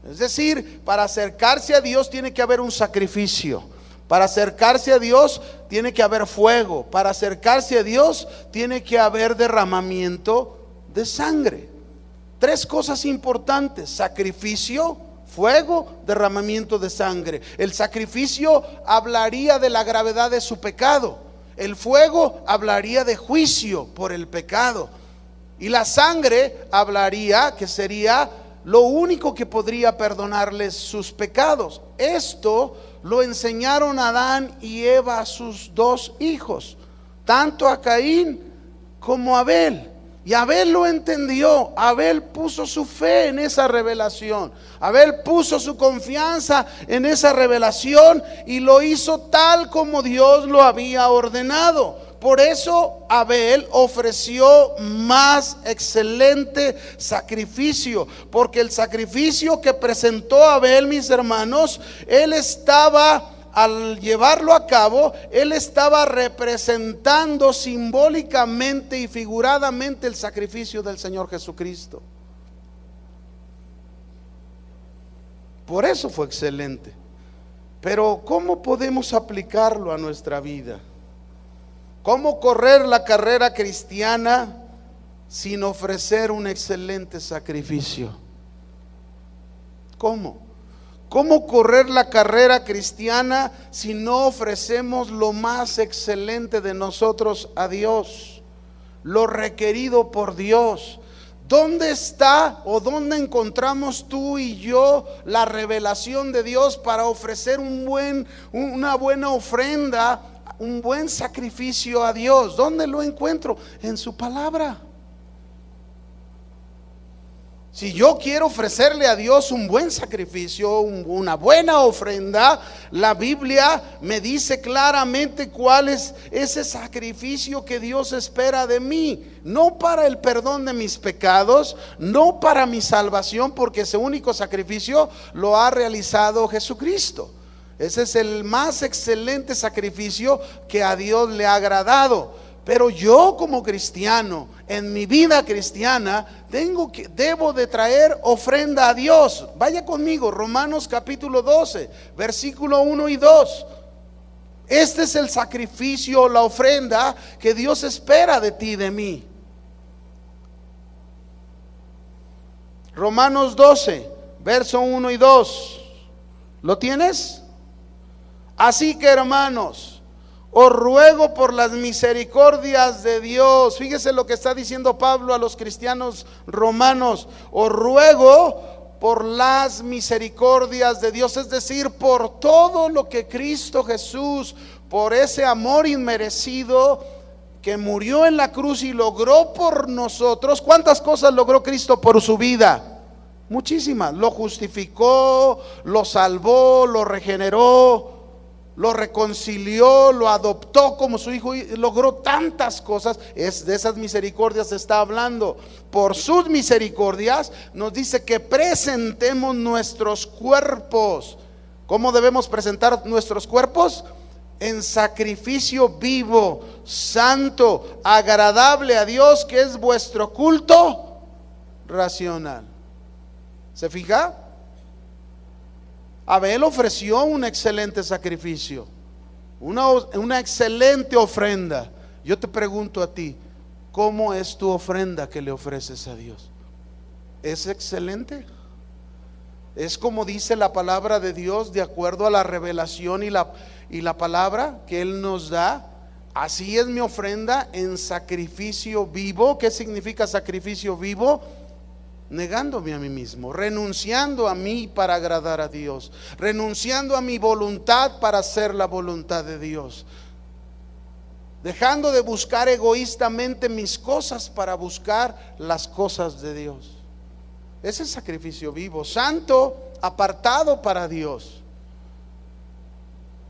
Es decir, para acercarse a Dios tiene que haber un sacrificio. Para acercarse a Dios tiene que haber fuego. Para acercarse a Dios tiene que haber derramamiento de sangre. 3 cosas importantes: sacrificio, fuego, derramamiento de sangre. El sacrificio hablaría de la gravedad de su pecado. El fuego hablaría de juicio por el pecado. Y la sangre hablaría que sería lo único que podría perdonarles sus pecados. Esto lo enseñaron Adán y Eva a sus 2 hijos, tanto a Caín como a Abel. Y Abel lo entendió. Abel puso su fe en esa revelación. Abel puso su confianza en esa revelación y lo hizo tal como Dios lo había ordenado. Por eso Abel ofreció más excelente sacrificio, porque el sacrificio que presentó Abel, mis hermanos, él estaba, al llevarlo a cabo, él estaba representando simbólicamente y figuradamente el sacrificio del Señor Jesucristo. Por eso fue excelente. Pero ¿cómo podemos aplicarlo a nuestra vida? ¿Cómo correr la carrera cristiana sin ofrecer un excelente sacrificio? ¿Cómo? ¿Cómo correr la carrera cristiana si no ofrecemos lo más excelente de nosotros a Dios? Lo requerido por Dios. ¿Dónde está o dónde encontramos tú y yo la revelación de Dios para ofrecer una buena ofrenda, un buen sacrificio a Dios? ¿Dónde lo encuentro? En su palabra. Si yo quiero ofrecerle a Dios un buen sacrificio, una buena ofrenda, la Biblia me dice claramente cuál es ese sacrificio que Dios espera de mí. No para el perdón de mis pecados, no para mi salvación, porque ese único sacrificio lo ha realizado Jesucristo. Ese es el más excelente sacrificio que a Dios le ha agradado. Pero yo como cristiano, en mi vida cristiana, debo de traer ofrenda a Dios. Vaya conmigo, Romanos capítulo 12, versículo 1 y 2. Este es el sacrificio, la ofrenda que Dios espera de ti y de mí. Romanos 12, verso 1 y 2. ¿Lo tienes? Así que, hermanos, os ruego por las misericordias de Dios. Fíjese lo que está diciendo Pablo a los cristianos romanos. Os ruego por las misericordias de Dios, es decir, por todo lo que Cristo Jesús, por ese amor inmerecido que murió en la cruz y logró por nosotros. ¿Cuántas cosas logró Cristo por su vida? Muchísimas. Lo justificó, lo salvó, lo regeneró, lo reconcilió, lo adoptó como su hijo, y logró tantas cosas. Es de esas misericordias se está hablando. Por sus misericordias nos dice que presentemos nuestros cuerpos. ¿Cómo debemos presentar nuestros cuerpos? En sacrificio vivo, santo, agradable a Dios, que es vuestro culto racional. ¿Se fija? Abel ofreció un excelente sacrificio, una excelente ofrenda. Yo te pregunto a ti, ¿cómo es tu ofrenda que le ofreces a Dios? ¿Es excelente? ¿Es como dice la palabra de Dios, de acuerdo a la revelación y la palabra que Él nos da? Así es mi ofrenda, en sacrificio vivo. ¿Qué significa sacrificio vivo? Negándome a mí mismo, renunciando a mí para agradar a Dios, renunciando a mi voluntad para hacer la voluntad de Dios, dejando de buscar egoístamente mis cosas para buscar las cosas de Dios. Ese es sacrificio vivo, santo, apartado para Dios.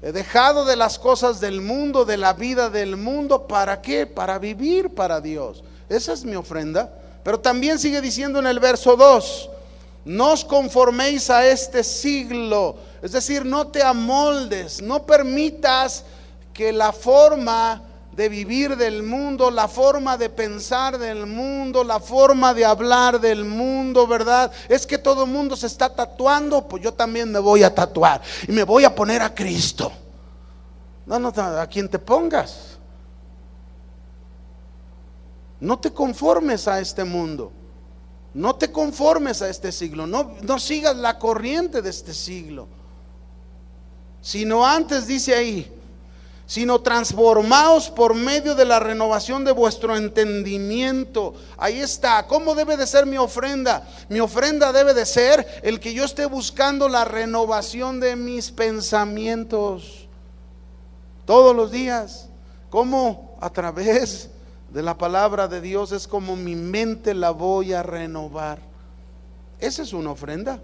He dejado de las cosas del mundo, de la vida del mundo. ¿Para qué? Para vivir para Dios. Esa es mi ofrenda. Pero también sigue diciendo en el verso 2: no os conforméis a este siglo. Es decir, no te amoldes, no permitas que la forma de vivir del mundo, la forma de pensar del mundo, la forma de hablar del mundo, ¿verdad? Es que todo el mundo se está tatuando, pues yo también me voy a tatuar y me voy a poner a Cristo. No, a quien te pongas. No te conformes a este mundo, no te conformes a este siglo, no sigas la corriente de este siglo, sino antes, dice ahí, sino transformaos por medio de la renovación de vuestro entendimiento. Ahí está. ¿Cómo debe de ser mi ofrenda? Mi ofrenda debe de ser el que yo esté buscando la renovación de mis pensamientos todos los días. ¿Cómo? A través de la palabra de Dios. Es como mi mente la voy a renovar. Esa es una ofrenda.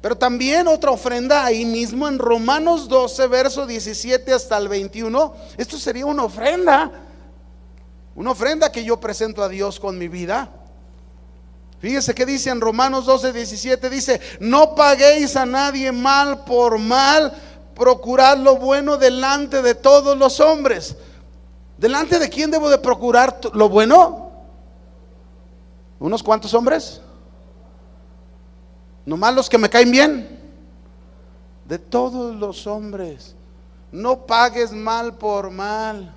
Pero también otra ofrenda ahí mismo en Romanos 12, verso 17 hasta el 21. Esto sería una ofrenda que yo presento a Dios con mi vida. Fíjese que dice en Romanos 12, 17, dice: no paguéis a nadie mal por mal, procurad lo bueno delante de todos los hombres. ¿Delante de quién debo de procurar lo bueno? ¿Unos cuantos hombres? ¿Nomás los que me caen bien? De todos los hombres. No pagues mal por mal.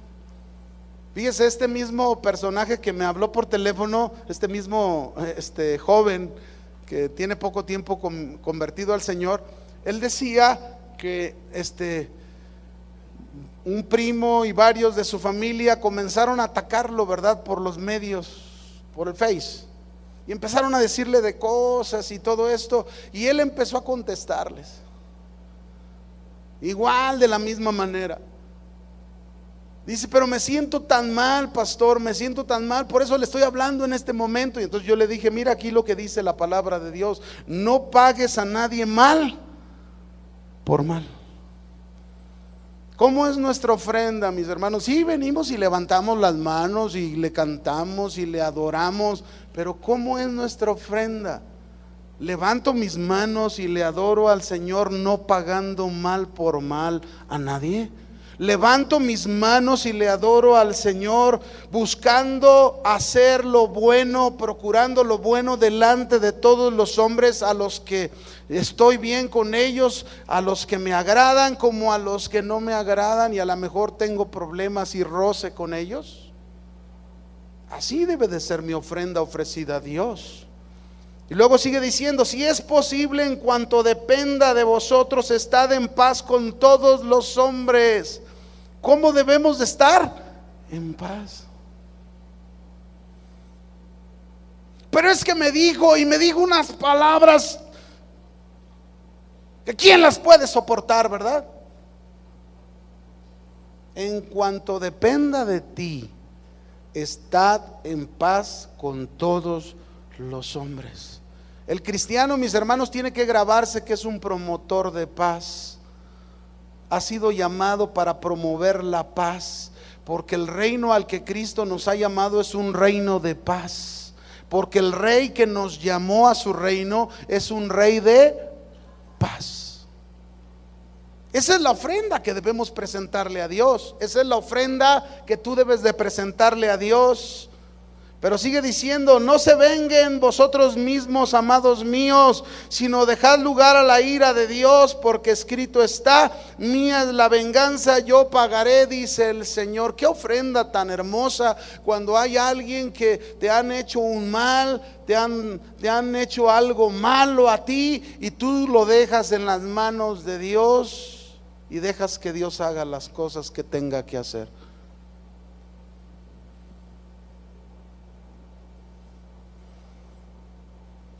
Fíjese, este mismo personaje que me habló por teléfono, este mismo joven que tiene poco tiempo convertido al Señor, él decía que un primo y varios de su familia comenzaron a atacarlo, ¿verdad? Por los medios, por el Face. Y empezaron a decirle de cosas y todo esto. Y él empezó a contestarles igual, de la misma manera. Dice, pero me siento tan mal, pastor, me siento tan mal, por eso le estoy hablando en este momento. Y entonces yo le dije, mira aquí lo que dice la palabra de Dios: no pagues a nadie mal por mal. ¿Cómo es nuestra ofrenda, mis hermanos? Sí, venimos y levantamos las manos y le cantamos y le adoramos, pero ¿cómo es nuestra ofrenda? Levanto mis manos y le adoro al Señor, no pagando mal por mal a nadie. Levanto mis manos y le adoro al Señor, buscando hacer lo bueno, procurando lo bueno delante de todos los hombres, a los que estoy bien con ellos, a los que me agradan como a los que no me agradan, y a lo mejor tengo problemas y roce con ellos. Así debe de ser mi ofrenda ofrecida a Dios. Y luego sigue diciendo, si es posible, en cuanto dependa de vosotros, estad en paz con todos los hombres. ¿Cómo debemos de estar? En paz. Pero es que me dijo unas palabras que ¿quién las puede soportar, verdad? En cuanto dependa de ti, estad en paz con todos los hombres. El cristiano, mis hermanos, tiene que grabarse que es un promotor de paz. Ha sido llamado para promover la paz, porque el reino al que Cristo nos ha llamado es un reino de paz, porque el rey que nos llamó a su reino es un rey de paz. Esa es la ofrenda que debemos presentarle a Dios. Esa es la ofrenda que tú debes de presentarle a Dios. Pero sigue diciendo, no se venguen vosotros mismos, amados míos, sino dejad lugar a la ira de Dios, porque escrito está, mía es la venganza, yo pagaré, dice el Señor. Qué ofrenda tan hermosa cuando hay alguien que te han hecho un mal, te han hecho algo malo a ti, y tú lo dejas en las manos de Dios y dejas que Dios haga las cosas que tenga que hacer.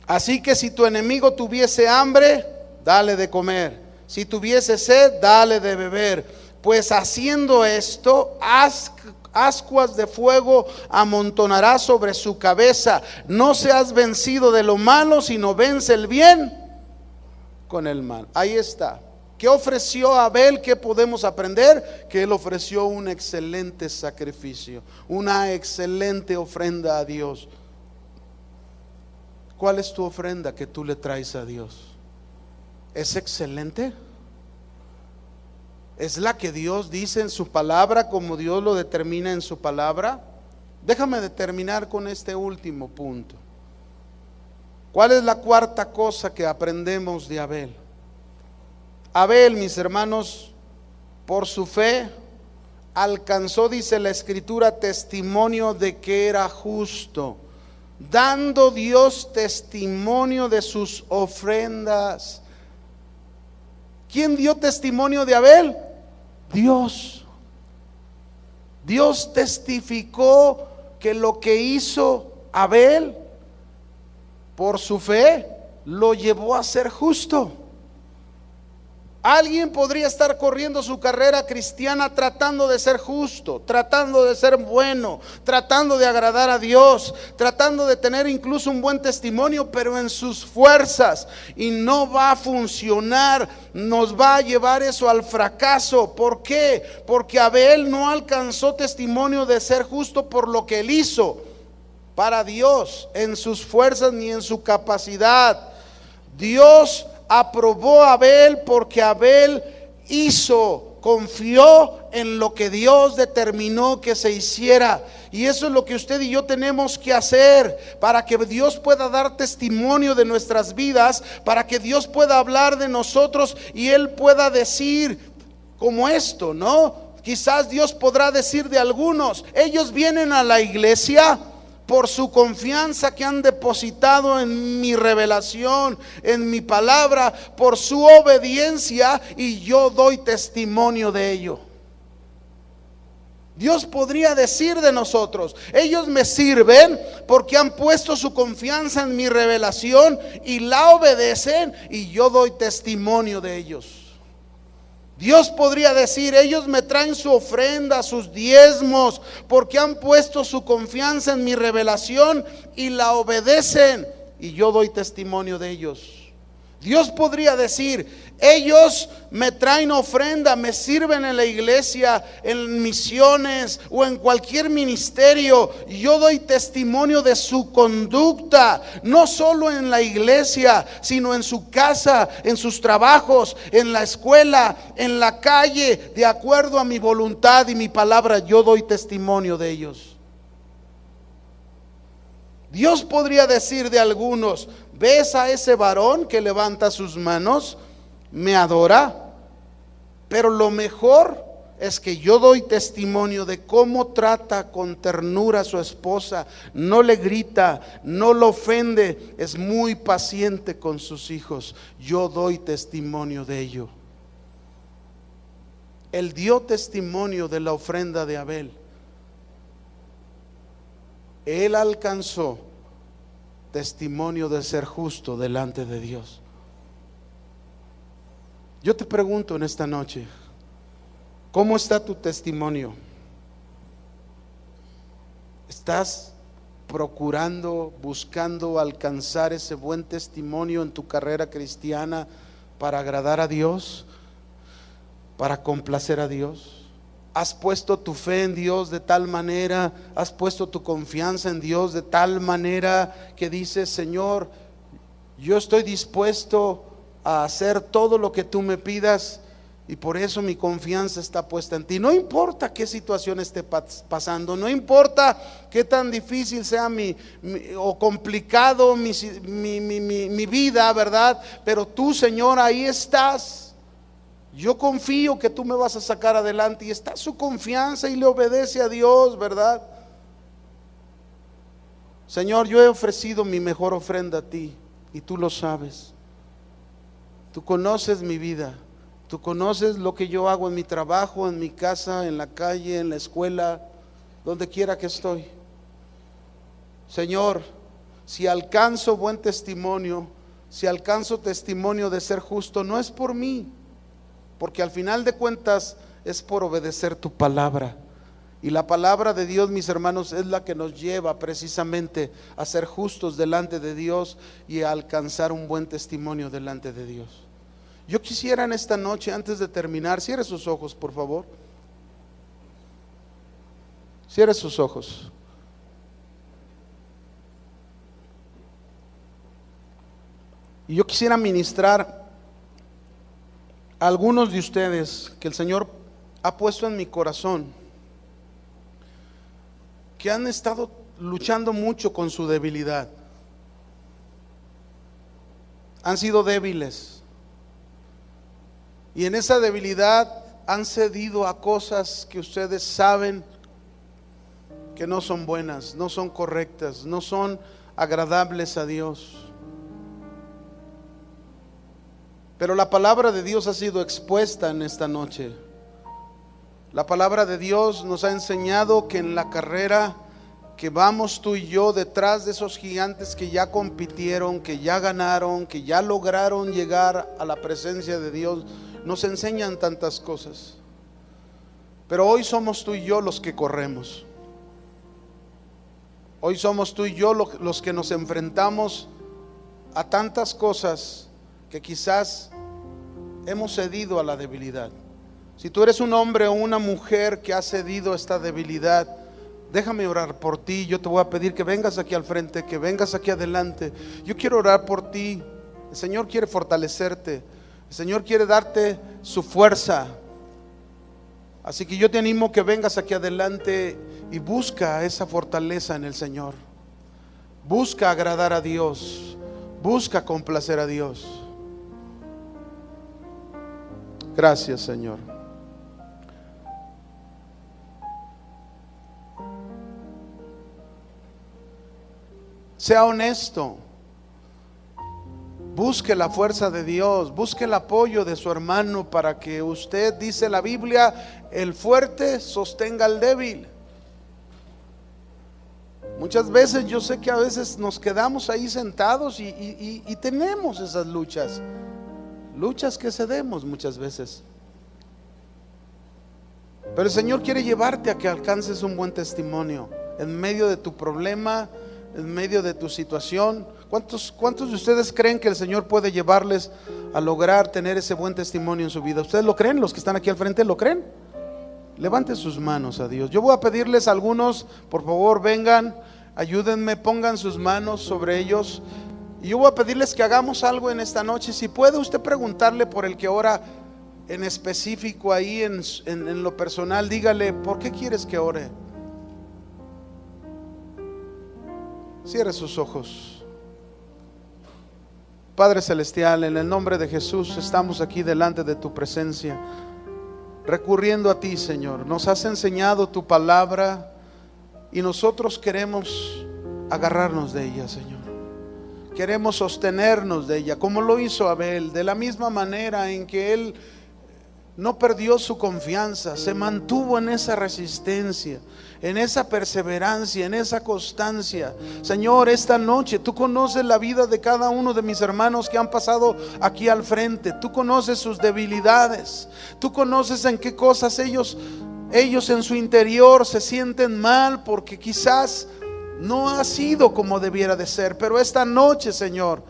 Así que si tu enemigo tuviese hambre, dale de comer. Si tuviese sed, dale de beber. Pues haciendo esto, ascuas de fuego amontonará sobre su cabeza. No seas vencido de lo malo, sino vence el bien con el mal. Ahí está. ¿Qué ofreció Abel? ¿Qué podemos aprender? Que él ofreció un excelente sacrificio, una excelente ofrenda a Dios. ¿Cuál es tu ofrenda que tú le traes a Dios? ¿Es excelente? ¿Es la que Dios dice en su palabra, como Dios lo determina en su palabra? Déjame determinar con este último punto. ¿Cuál es la cuarta cosa que aprendemos de Abel? Abel, mis hermanos, por su fe alcanzó, dice la Escritura, testimonio de que era justo, dando Dios testimonio de sus ofrendas. ¿Quién dio testimonio de Abel? Dios. Dios testificó que lo que hizo Abel por su fe lo llevó a ser justo. Alguien podría estar corriendo su carrera cristiana tratando de ser justo, tratando de ser bueno, tratando de agradar a Dios, tratando de tener incluso un buen testimonio, pero en sus fuerzas, y no va a funcionar. Nos va a llevar eso al fracaso. ¿Por qué? Porque Abel no alcanzó testimonio de ser justo por lo que él hizo para Dios, en sus fuerzas ni en su capacidad. Dios aprobó a Abel porque Abel confió en lo que Dios determinó que se hiciera. Y eso es lo que usted y yo tenemos que hacer para que Dios pueda dar testimonio de nuestras vidas, para que Dios pueda hablar de nosotros y Él pueda decir como esto, ¿no? Quizás Dios podrá decir de algunos, ellos vienen a la iglesia por su confianza que han depositado en mi revelación, en mi palabra, por su obediencia, y yo doy testimonio de ello. Dios podría decir de nosotros, ellos me sirven porque han puesto su confianza en mi revelación y la obedecen, y yo doy testimonio de ellos. Dios podría decir: ellos me traen su ofrenda, sus diezmos, porque han puesto su confianza en mi revelación y la obedecen, y yo doy testimonio de ellos. Dios podría decir: ellos me traen ofrenda, me sirven en la iglesia, en misiones o en cualquier ministerio. Yo doy testimonio de su conducta, no solo en la iglesia, sino en su casa, en sus trabajos, en la escuela, en la calle, de acuerdo a mi voluntad y mi palabra. Yo doy testimonio de ellos. Dios podría decir de algunos: ¿ves a ese varón que levanta sus manos? Me adora. Pero lo mejor es que yo doy testimonio de cómo trata con ternura a su esposa. No le grita, no lo ofende, es muy paciente con sus hijos. Yo doy testimonio de ello. Él dio testimonio de la ofrenda de Abel. Él alcanzó testimonio de ser justo delante de Dios. Yo te pregunto en esta noche: ¿cómo está tu testimonio? ¿Estás procurando, buscando alcanzar ese buen testimonio en tu carrera cristiana para agradar a Dios, para complacer a Dios? ¿Has puesto tu fe en Dios de tal manera, has puesto tu confianza en Dios de tal manera que dices: Señor, yo estoy dispuesto a hacer todo lo que tú me pidas, y por eso mi confianza está puesta en ti? No importa qué situación esté pasando, no importa qué tan difícil sea o complicado mi vida, ¿verdad? Pero tú, Señor, ahí estás. Yo confío que tú me vas a sacar adelante, y está su confianza y le obedece a Dios, ¿verdad? Señor, yo he ofrecido mi mejor ofrenda a ti, y tú lo sabes. Tú conoces mi vida, tú conoces lo que yo hago en mi trabajo, en mi casa, en la calle, en la escuela, donde quiera que estoy. Señor, si alcanzo buen testimonio, si alcanzo testimonio de ser justo, no es por mí, porque al final de cuentas es por obedecer tu palabra. Y la palabra de Dios, mis hermanos, es la que nos lleva precisamente a ser justos delante de Dios y a alcanzar un buen testimonio delante de Dios. Yo quisiera en esta noche, antes de terminar, cierre sus ojos, por favor. Cierre sus ojos. Y yo quisiera ministrar a algunos de ustedes que el Señor ha puesto en mi corazón, que han estado luchando mucho con su debilidad. Han sido débiles, y en esa debilidad han cedido a cosas que ustedes saben que no son buenas, no son correctas, no son agradables a Dios. Pero la palabra de Dios ha sido expuesta en esta noche. La palabra de Dios nos ha enseñado que en la carrera que vamos tú y yo, detrás de esos gigantes que ya compitieron, que ya ganaron, que ya lograron llegar a la presencia de Dios, nos enseñan tantas cosas. Pero hoy somos tú y yo los que corremos. Hoy somos tú y yo los que nos enfrentamos a tantas cosas que quizás hemos cedido a la debilidad. Si tú eres un hombre o una mujer que ha cedido a esta debilidad, déjame orar por ti. Yo te voy a pedir que vengas aquí al frente, que vengas aquí adelante. Yo quiero orar por ti. El Señor quiere fortalecerte. El Señor quiere darte su fuerza. Así que yo te animo que vengas aquí adelante y busca esa fortaleza en el Señor. Busca agradar a Dios. Busca complacer a Dios. Gracias, Señor. Sea honesto. Busque la fuerza de Dios, busque el apoyo de su hermano para que usted, dice la Biblia, el fuerte sostenga al débil. Muchas veces yo sé que a veces nos quedamos ahí sentados y tenemos esas luchas que cedemos muchas veces. Pero el Señor quiere llevarte a que alcances un buen testimonio en medio de tu problema, en medio de tu situación. ¿Cuántos de ustedes creen que el Señor puede llevarles a lograr tener ese buen testimonio en su vida? ¿Ustedes lo creen? ¿Los que están aquí al frente lo creen? Levanten sus manos a Dios. Yo voy a pedirles a algunos, por favor, vengan, ayúdenme, pongan sus manos sobre ellos. Y yo voy a pedirles que hagamos algo en esta noche. Si puede usted preguntarle por el que ora en específico ahí en lo personal, dígale, ¿por qué quieres que ore? Cierre sus ojos. Padre celestial, en el nombre de Jesús estamos aquí delante de tu presencia, recurriendo a ti, Señor. Nos has enseñado tu palabra y nosotros queremos agarrarnos de ella, Señor. Queremos sostenernos de ella, como lo hizo Abel, de la misma manera en que él no perdió su confianza, se mantuvo en esa resistencia, en esa perseverancia, en esa constancia. Señor, esta noche tú conoces la vida de cada uno de mis hermanos que han pasado aquí al frente. Tú conoces sus debilidades, tú conoces en qué cosas ellos en su interior se sienten mal, porque quizás no ha sido como debiera de ser. Pero esta noche, Señor,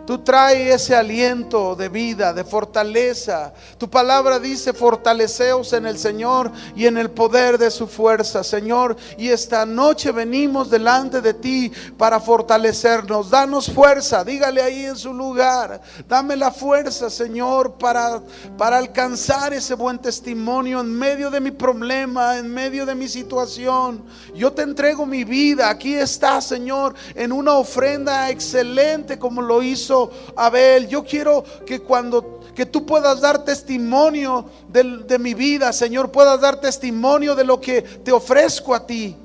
tú traes ese aliento de vida, de fortaleza. Tu palabra dice, fortaleceos en el Señor y en el poder de su fuerza, Señor. Y esta noche venimos delante de ti para fortalecernos. Danos fuerza, dígale ahí en su lugar. Dame la fuerza, Señor, para alcanzar ese buen testimonio en medio de mi problema, en medio de mi situación. Yo te entrego mi vida. Aquí está, Señor, en una ofrenda excelente como lo hizo Abel. Yo quiero que tú puedas dar testimonio de mi vida, Señor, puedas dar testimonio de lo que te ofrezco a ti.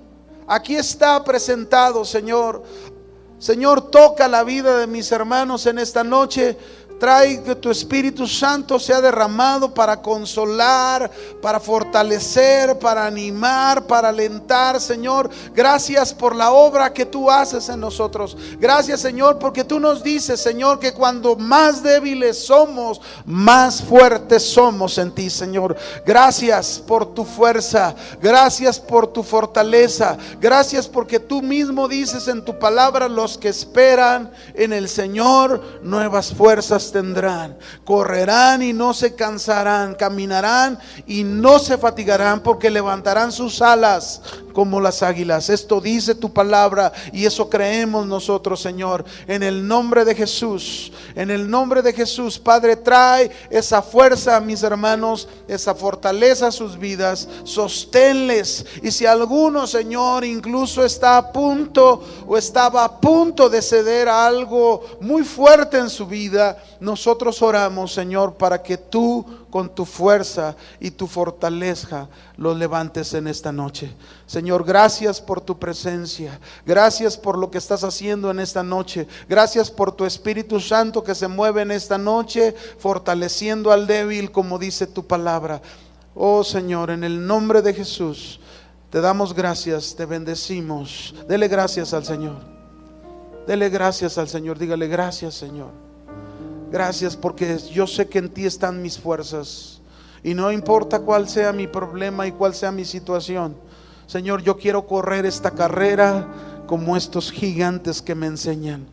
Aquí está presentado, Señor. Señor, toca la vida de mis hermanos en esta noche. Trae que tu Espíritu Santo sea derramado para consolar, para fortalecer, para animar, para alentar, Señor. Gracias por la obra que tú haces en nosotros. Gracias, Señor, porque tú nos dices, Señor, que cuando más débiles somos, más fuertes somos en ti, Señor. Gracias por tu fuerza. Gracias por tu fortaleza. Gracias porque tú mismo dices en tu palabra, los que esperan en el Señor, nuevas fuerzas tendrán, correrán y no se cansarán, caminarán y no se fatigarán, porque levantarán sus alas como las águilas. Esto dice tu palabra y eso creemos nosotros, Señor, en el nombre de Jesús. En el nombre de Jesús, Padre, trae esa fuerza a mis hermanos, esa fortaleza a sus vidas, sosténles. Y si alguno, Señor, incluso está a punto o estaba a punto de ceder a algo muy fuerte en su vida, nosotros oramos, Señor, para que tú con tu fuerza y tu fortaleza los levantes en esta noche. Señor, gracias por tu presencia. Gracias por lo que estás haciendo en esta noche. Gracias por tu Espíritu Santo que se mueve en esta noche, fortaleciendo al débil, como dice tu palabra. Oh Señor, en el nombre de Jesús te damos gracias, te bendecimos. Dele gracias al Señor. Dele gracias al Señor. Dígale gracias, Señor. Gracias porque yo sé que en ti están mis fuerzas. Y no importa cuál sea mi problema y cuál sea mi situación, Señor, yo quiero correr esta carrera como estos gigantes que me enseñan.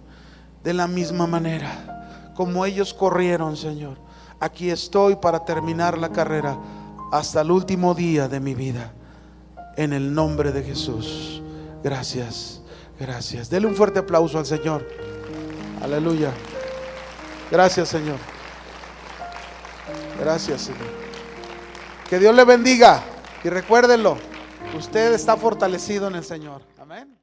De la misma manera como ellos corrieron, Señor, aquí estoy para terminar la carrera hasta el último día de mi vida. En el nombre de Jesús. Gracias, gracias. Dele un fuerte aplauso al Señor. Aleluya. Gracias, Señor. Gracias, Señor. Que Dios le bendiga y recuérdelo, usted está fortalecido en el Señor. Amén.